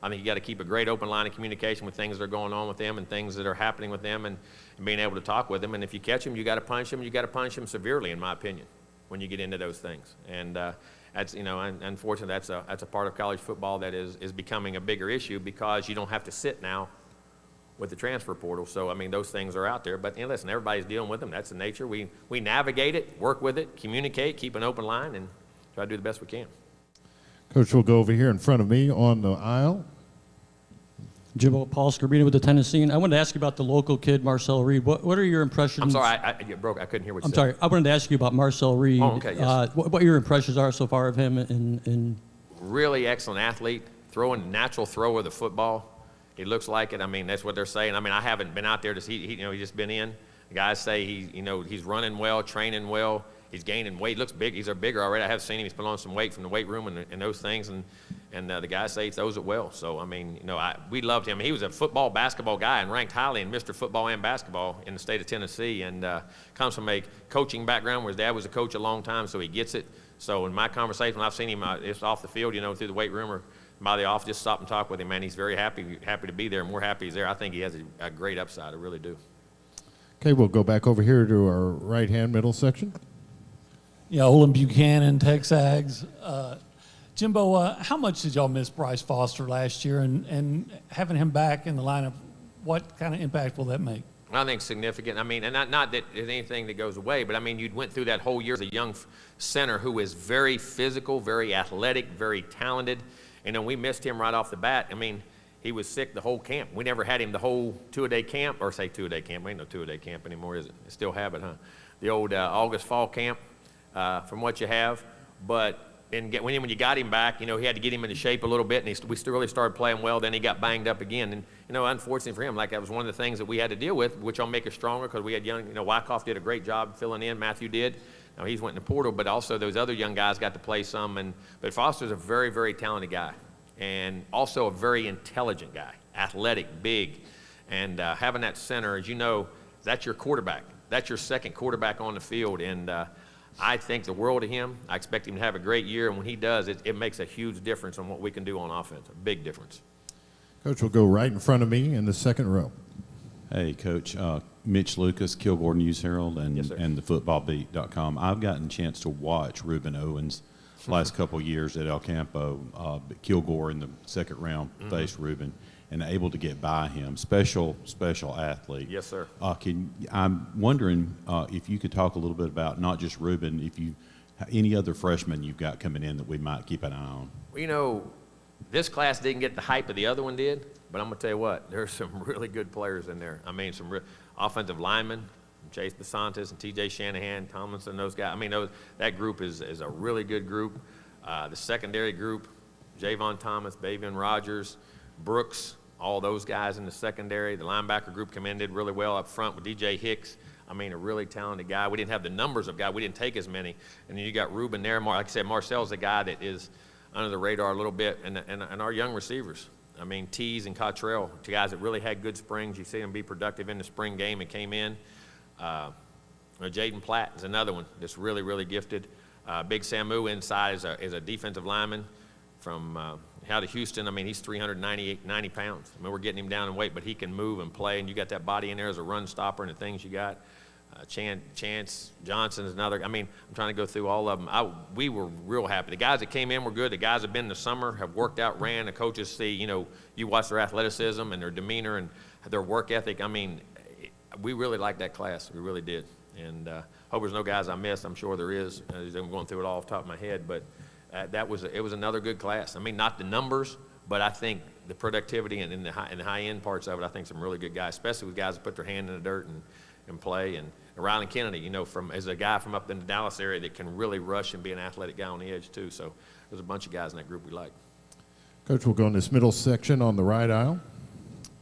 I think you got to keep a great open line of communication with things that are going on with them and things that are happening with them, and being able to talk with them. And if you catch them, you got to punish them. You got to punish them severely, in my opinion, when you get into those things. And that's, unfortunately, that's a part of college football that is becoming a bigger issue because you don't have to sit now with the transfer portal. So, I mean, those things are out there. But listen, everybody's dealing with them. That's the nature. We navigate it, work with it, communicate, keep an open line, and try to do the best we can. Coach, we'll go over here in front of me on the aisle. Jimbo, Paul Scarbino with the Tennessean. I wanted to ask you about the local kid, Marcel Reed. What are your impressions? I'm sorry, I broke. I couldn't hear what you said. I'm sorry. I wanted to ask you about Marcel Reed. Oh, okay, yes. What your impressions are so far of him? In Really excellent athlete, natural thrower of the football. He looks like it. I mean, that's what they're saying. I mean, I haven't been out there to see. He's just been in. The guys say he's running well, training well. He's gaining weight. He looks big. He's bigger already. I have seen him. He's put on some weight from the weight room and those things. And the guys say he throws it well. So, I mean, we loved him. He was a football, basketball guy and ranked highly in Mr. Football and Basketball in the state of Tennessee, and comes from a coaching background where his dad was a coach a long time, so he gets it. So in my conversation, when I've seen him, it's off the field, through the weight room or by the office, just stop and talk with him, man. He's very happy to be there, and we're happy he's there. I think he has a great upside. I really do. Okay, we'll go back over here to our right-hand middle section. Yeah, Olin Buchanan, Texags. Jimbo, how much did y'all miss Bryce Foster last year, and having him back in the lineup, what kind of impact will that make? I think significant. I mean, and not that there's anything that goes away, but I mean, you went through that whole year as a young center who is very physical, very athletic, very talented. And then we missed him right off the bat. I mean, he was sick the whole camp. We never had him the whole two-a-day camp, or say two-a-day camp. Ain't no two-a-day camp anymore, is it? They still have it, huh? The old August fall camp, from what you have. But when you got him back, he had to get him into shape a little bit, and we still really started playing well. Then he got banged up again, and unfortunately for him, that was one of the things that we had to deal with, which will make us stronger because we had young. Wyckoff did a great job filling in. Matthew did. Now he's went in the portal, but also those other young guys got to play some. But Foster's a very, very talented guy, and also a very intelligent guy, athletic, big, and having that center, as you know, that's your quarterback. That's your second quarterback on the field, and I think the world of him. I expect him to have a great year, and when he does, it makes a huge difference on what we can do on offense, a big difference. Coach will go right in front of me in the second row. Hey, Coach. Mitch Lucas, Kilgore News Herald, and the footballbeat.com. I've gotten a chance to watch Reuben Owens last couple of years at El Campo. But Kilgore in the second round faced Ruben and able to get by him. Special athlete. Yes, sir. I'm wondering if you could talk a little bit about not just Ruben, if you any other freshmen you've got coming in that we might keep an eye on. Well, you know, this class didn't get the hype of the other one did, but I'm going to tell you what, there's some really good players in there. I mean, some offensive linemen, Chase DeSantis and T.J. Shanahan, Tomlinson, those guys. I mean, that group is a really good group. The secondary group, Javon Thomas, Bavian Rogers, Brooks, all those guys in the secondary. The linebacker group did really well up front with D.J. Hicks. I mean, a really talented guy. We didn't have the numbers of guys. We didn't take as many. And then you got Ruben there. Like I said, Marcel's a guy that is under the radar a little bit. And our young receivers. I mean, Tease and Cottrell, two guys that really had good springs. You see them be productive in the spring game and came in. Jaden Platt is another one that's really, really gifted. Big Samu inside is a defensive lineman from out of Houston. I mean, he's 90 pounds. I mean, we're getting him down in weight, but he can move and play, and you got that body in there as a run stopper and the things you got. Chance Johnson is another. I mean, I'm trying to go through all of them. We were real happy. The guys that came in were good. The guys that have been in the summer have worked out, ran. The coaches see, you watch their athleticism and their demeanor and their work ethic. I mean, we really liked that class. We really did. And hope there's no guys I missed. I'm sure there is. I'm going through it all off the top of my head, but it was another good class. I mean, not the numbers, but I think the productivity and the high end parts of it. I think some really good guys, especially with guys that put their hand in the dirt and play. And Rylan Kennedy, as a guy from up in the Dallas area that can really rush and be an athletic guy on the edge too. So there's a bunch of guys in that group we like. Coach, we'll go in this middle section on the right aisle.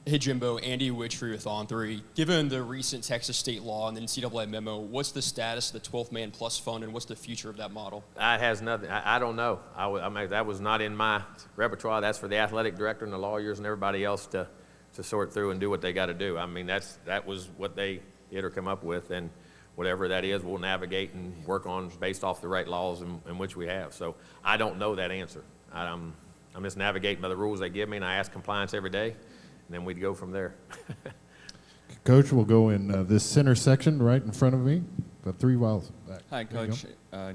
Hey, Jimbo, Andy Witchery with On 3. Given the recent Texas state law and the NCAA memo, what's the status of the 12th Man Plus Fund and what's the future of that model? That has nothing. I don't know. I mean, that was not in my repertoire. That's for the athletic director and the lawyers and everybody else to sort through and do what they got to do. I mean, that was what they did or come up with, and whatever that is, we'll navigate and work on based off the right laws in which we have. So I don't know that answer. I'm just navigating by the rules they give me, and I ask compliance every day. And then we'd go from there. Coach, we'll go in this center section right in front of me, about 3 miles back. Hi, Coach.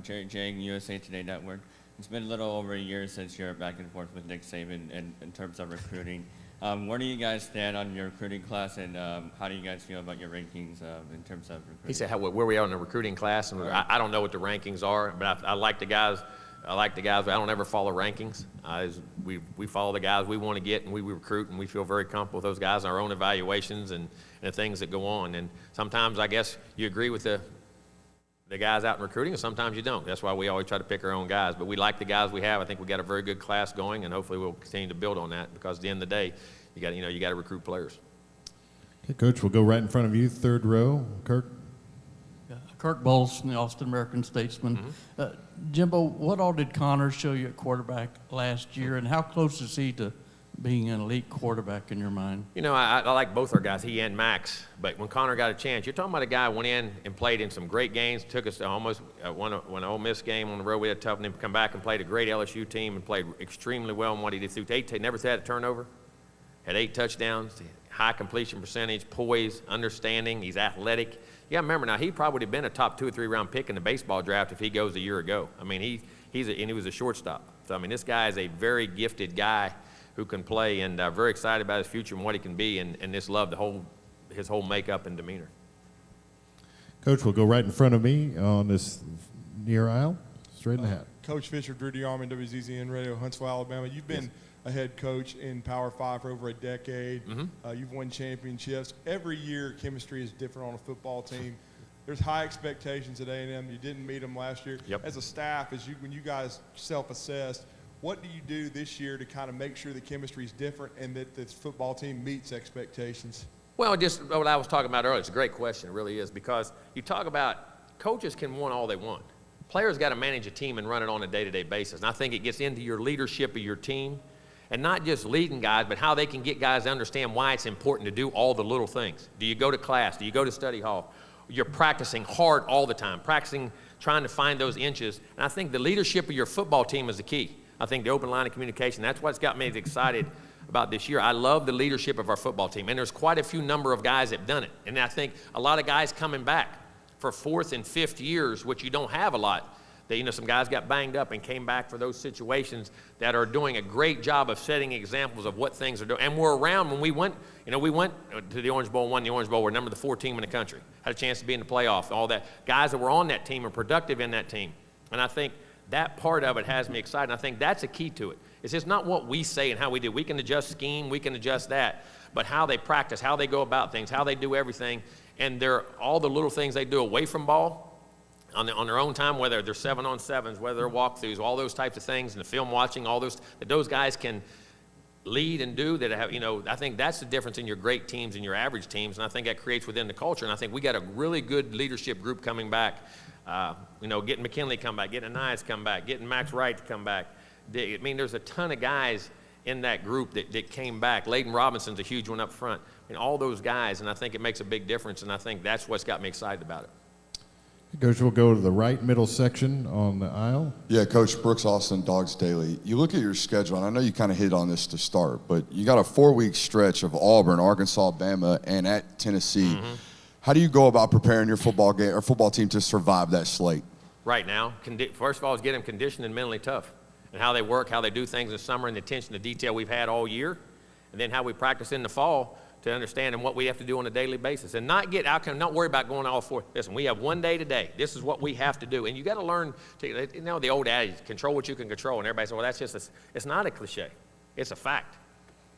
Jerry Jang, USA Today Network. It's been a little over a year since you're back and forth with Nick Saban in terms of recruiting. Where do you guys stand on your recruiting class, and how do you guys feel about your rankings in terms of recruiting? He said where we are in the recruiting class, and I don't know what the rankings are, but I like the guys. I don't ever follow rankings. We follow the guys we want to get, and we recruit, and we feel very comfortable with those guys, our own evaluations and the things that go on. And sometimes I guess you agree with the guys out in recruiting, and sometimes you don't. That's why we always try to pick our own guys. But we like the guys we have. I think we got a very good class going, and hopefully we'll continue to build on that, because at the end of the day, you got to recruit players. Okay, Coach, we'll go right in front of you, third row. Kirk. Kirk Bowles from the Austin American Statesman. Jimbo, what all did Connor show you at quarterback last year, and how close is he to being an elite quarterback in your mind? I like both our guys, he and Max. But when Connor got a chance, you're talking about a guy who went in and played in some great games, took us to almost won an Ole Miss game on the road. We had tough, and then come back and played a great LSU team and played extremely well in what he did. Through never had a turnover, had 8 touchdowns, high completion percentage, poise, understanding. He's athletic. Yeah, remember now, he probably would have been a top 2 or 3 round pick in the baseball draft if he goes a year ago. I mean, he was a shortstop. So, I mean, this guy is a very gifted guy who can play, and very excited about his future and what he can be, and just love his whole makeup and demeanor. Coach, we'll go right in front of me on this near aisle, straight in the hat. Coach Fisher, Drew DeArmond, WZZN Radio, Huntsville, Alabama. You've been a head coach in Power 5 for over a decade. You've won championships. Every year, chemistry is different on a football team. There's high expectations at A&M. You didn't meet them last year. As a staff, when you guys self-assessed, what do you do this year to kind of make sure the chemistry is different and that this football team meets expectations? Well, just what I was talking about earlier, it's a great question, it really is, because you talk about coaches can want all they want. Players got to manage a team and run it on a day-to-day basis. And I think it gets into your leadership of your team, and not just leading guys, but how they can get guys to understand why it's important to do all the little things. Do you go to class? Do you go to study hall? You're practicing hard all the time, trying to find those inches. And I think the leadership of your football team is the key. I think the open line of communication, that's what's got me excited about this year. I love the leadership of our football team, and there's quite a few number of guys that have done it. And I think a lot of guys coming back for 4th and 5th years, which you don't have a lot, That, some guys got banged up and came back for those situations that are doing a great job of setting examples of what things are doing. And we're around when we went to the Orange Bowl, won the Orange Bowl. We're number 4 team in the country. Had a chance to be in the playoff, all that. Guys that were on that team and productive in that team. And I think that part of it has me excited. I think that's a key to it. It's just not what we say and how we do. We can adjust scheme, we can adjust that, but how they practice, how they go about things, how they do everything, and all the little things they do away from ball, on their own time, whether they're 7-on-7s, whether they're walkthroughs, all those types of things, and the film watching, all those, that those guys can lead and do that have, I think that's the difference in your great teams and your average teams, and I think that creates within the culture, and I think we got a really good leadership group coming back, getting McKinley come back, getting Anais come back, getting Max Wright to come back. I mean, there's a ton of guys in that group that came back. Layden Robinson's a huge one up front, and all those guys, and I think it makes a big difference, and I think that's what's got me excited about it. Coach, we'll go to the right middle section on the aisle. Yeah, Coach Brooks Austin, Dogs Daily. You look at your schedule, and I know you kind of hit on this to start, but you got a 4-week stretch of Auburn, Arkansas, Alabama, and at Tennessee. Mm-hmm. How do you go about preparing your football team to survive that slate? Right now, first of all, is get them conditioned and mentally tough, and how they work, how they do things in the summer, and the attention to detail we've had all year, and then how we practice in the fall to understand and what we have to do on a daily basis, and not get outcome, not worry about going all four. Listen, we have one day today. This is what we have to do, and you got to learn to, the old adage, control what you can control, and everybody says, well, that's just it's not a cliche. It's a fact.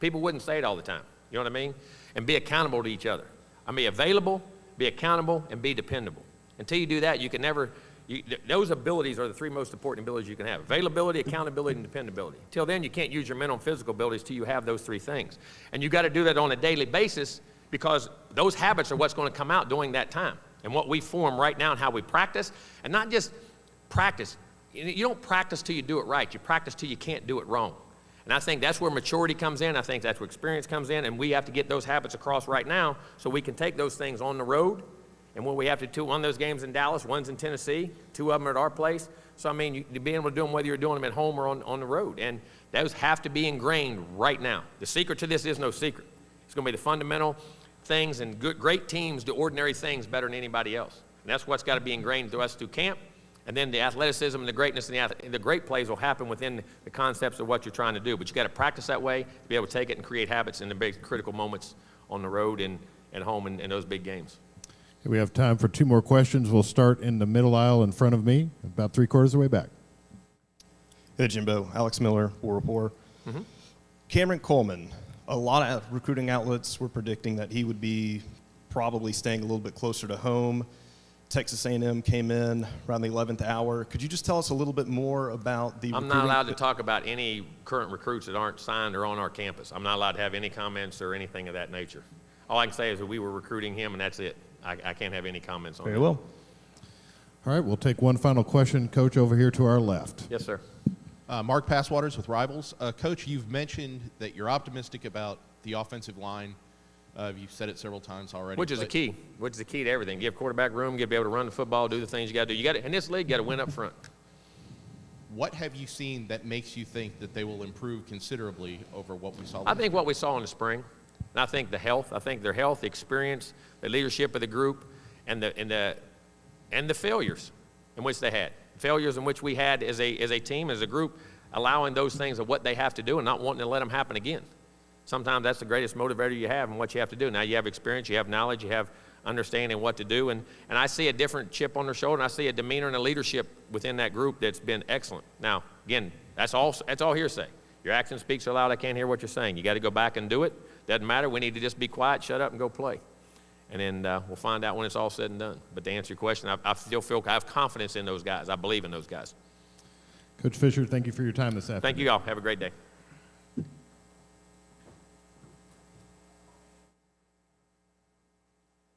People wouldn't say it all the time. You know what I mean? And be accountable to each other. I mean, available, be accountable, and be dependable. Until you do that, you can never. Those abilities are the 3 most important abilities you can have: availability, accountability, and dependability. Till then, you can't use your mental and physical abilities till you have those 3 things. And you got to do that on a daily basis, because those habits are what's going to come out during that time. And what we form right now and how we practice, and not just practice. You don't practice till you do it right. You practice till you can't do it wrong. And I think that's where maturity comes in. I think that's where experience comes in. And we have to get those habits across right now so we can take those things on the road. And when we have to, one of those games in Dallas, one's in Tennessee, 2 of them are at our place. So, I mean, you be able to do them whether you're doing them at home or on the road. And those have to be ingrained right now. The secret to this is no secret. It's going to be the fundamental things, and great teams do ordinary things better than anybody else. And that's what's got to be ingrained through us through camp. And then the athleticism and the greatness and the great plays will happen within the concepts of what you're trying to do. But you got to practice that way to be able to take it and create habits in the big critical moments on the road and at home in those big games. We have time for 2 more questions. We'll start in the middle aisle in front of me, about 3/4 of the way back. Hey, Jimbo. Alex Miller, War Report. Mm-hmm. Cameron Coleman. A lot of recruiting outlets were predicting that he would be probably staying a little bit closer to home. Texas A&M came in around the 11th hour. Could you just tell us a little bit more about the I'm not allowed to talk about any current recruits that aren't signed or on our campus. I'm not allowed to have any comments or anything of that nature. All I can say is that we were recruiting him, and that's it. I can't have any comments on that. Very well. All right, we'll take one final question. Coach, over here to our left. Yes, sir. Mark Passwaters with Rivals. Coach, you've mentioned that you're optimistic about the offensive line. You've said it several times already. Which is the key. Which is the key to everything. Give quarterback room, be able to run the football, do the things you got to do. In this league, you got to win up front. What have you seen that makes you think that they will improve considerably over what we saw? I think what we saw in the spring. And I think their health, the experience, the leadership of the group, and the failures in which they had. Failures in which we had as a team, as a group, allowing those things of what they have to do and not wanting to let them happen again. Sometimes that's the greatest motivator you have and what you have to do. Now you have experience, you have knowledge, you have understanding what to do, and I see a different chip on their shoulder, and I see a demeanor and a leadership within that group that's been excellent. Now, again, that's all hearsay. Your action speaks so loud I can't hear what you're saying. You got to go back and do it. Doesn't matter. We need to just be quiet, shut up, and go play. And then we'll find out when it's all said and done. But to answer your question, I still feel I have confidence in those guys. I believe in those guys. Coach Fisher, thank you for your time this afternoon. Thank you all. Have a great day.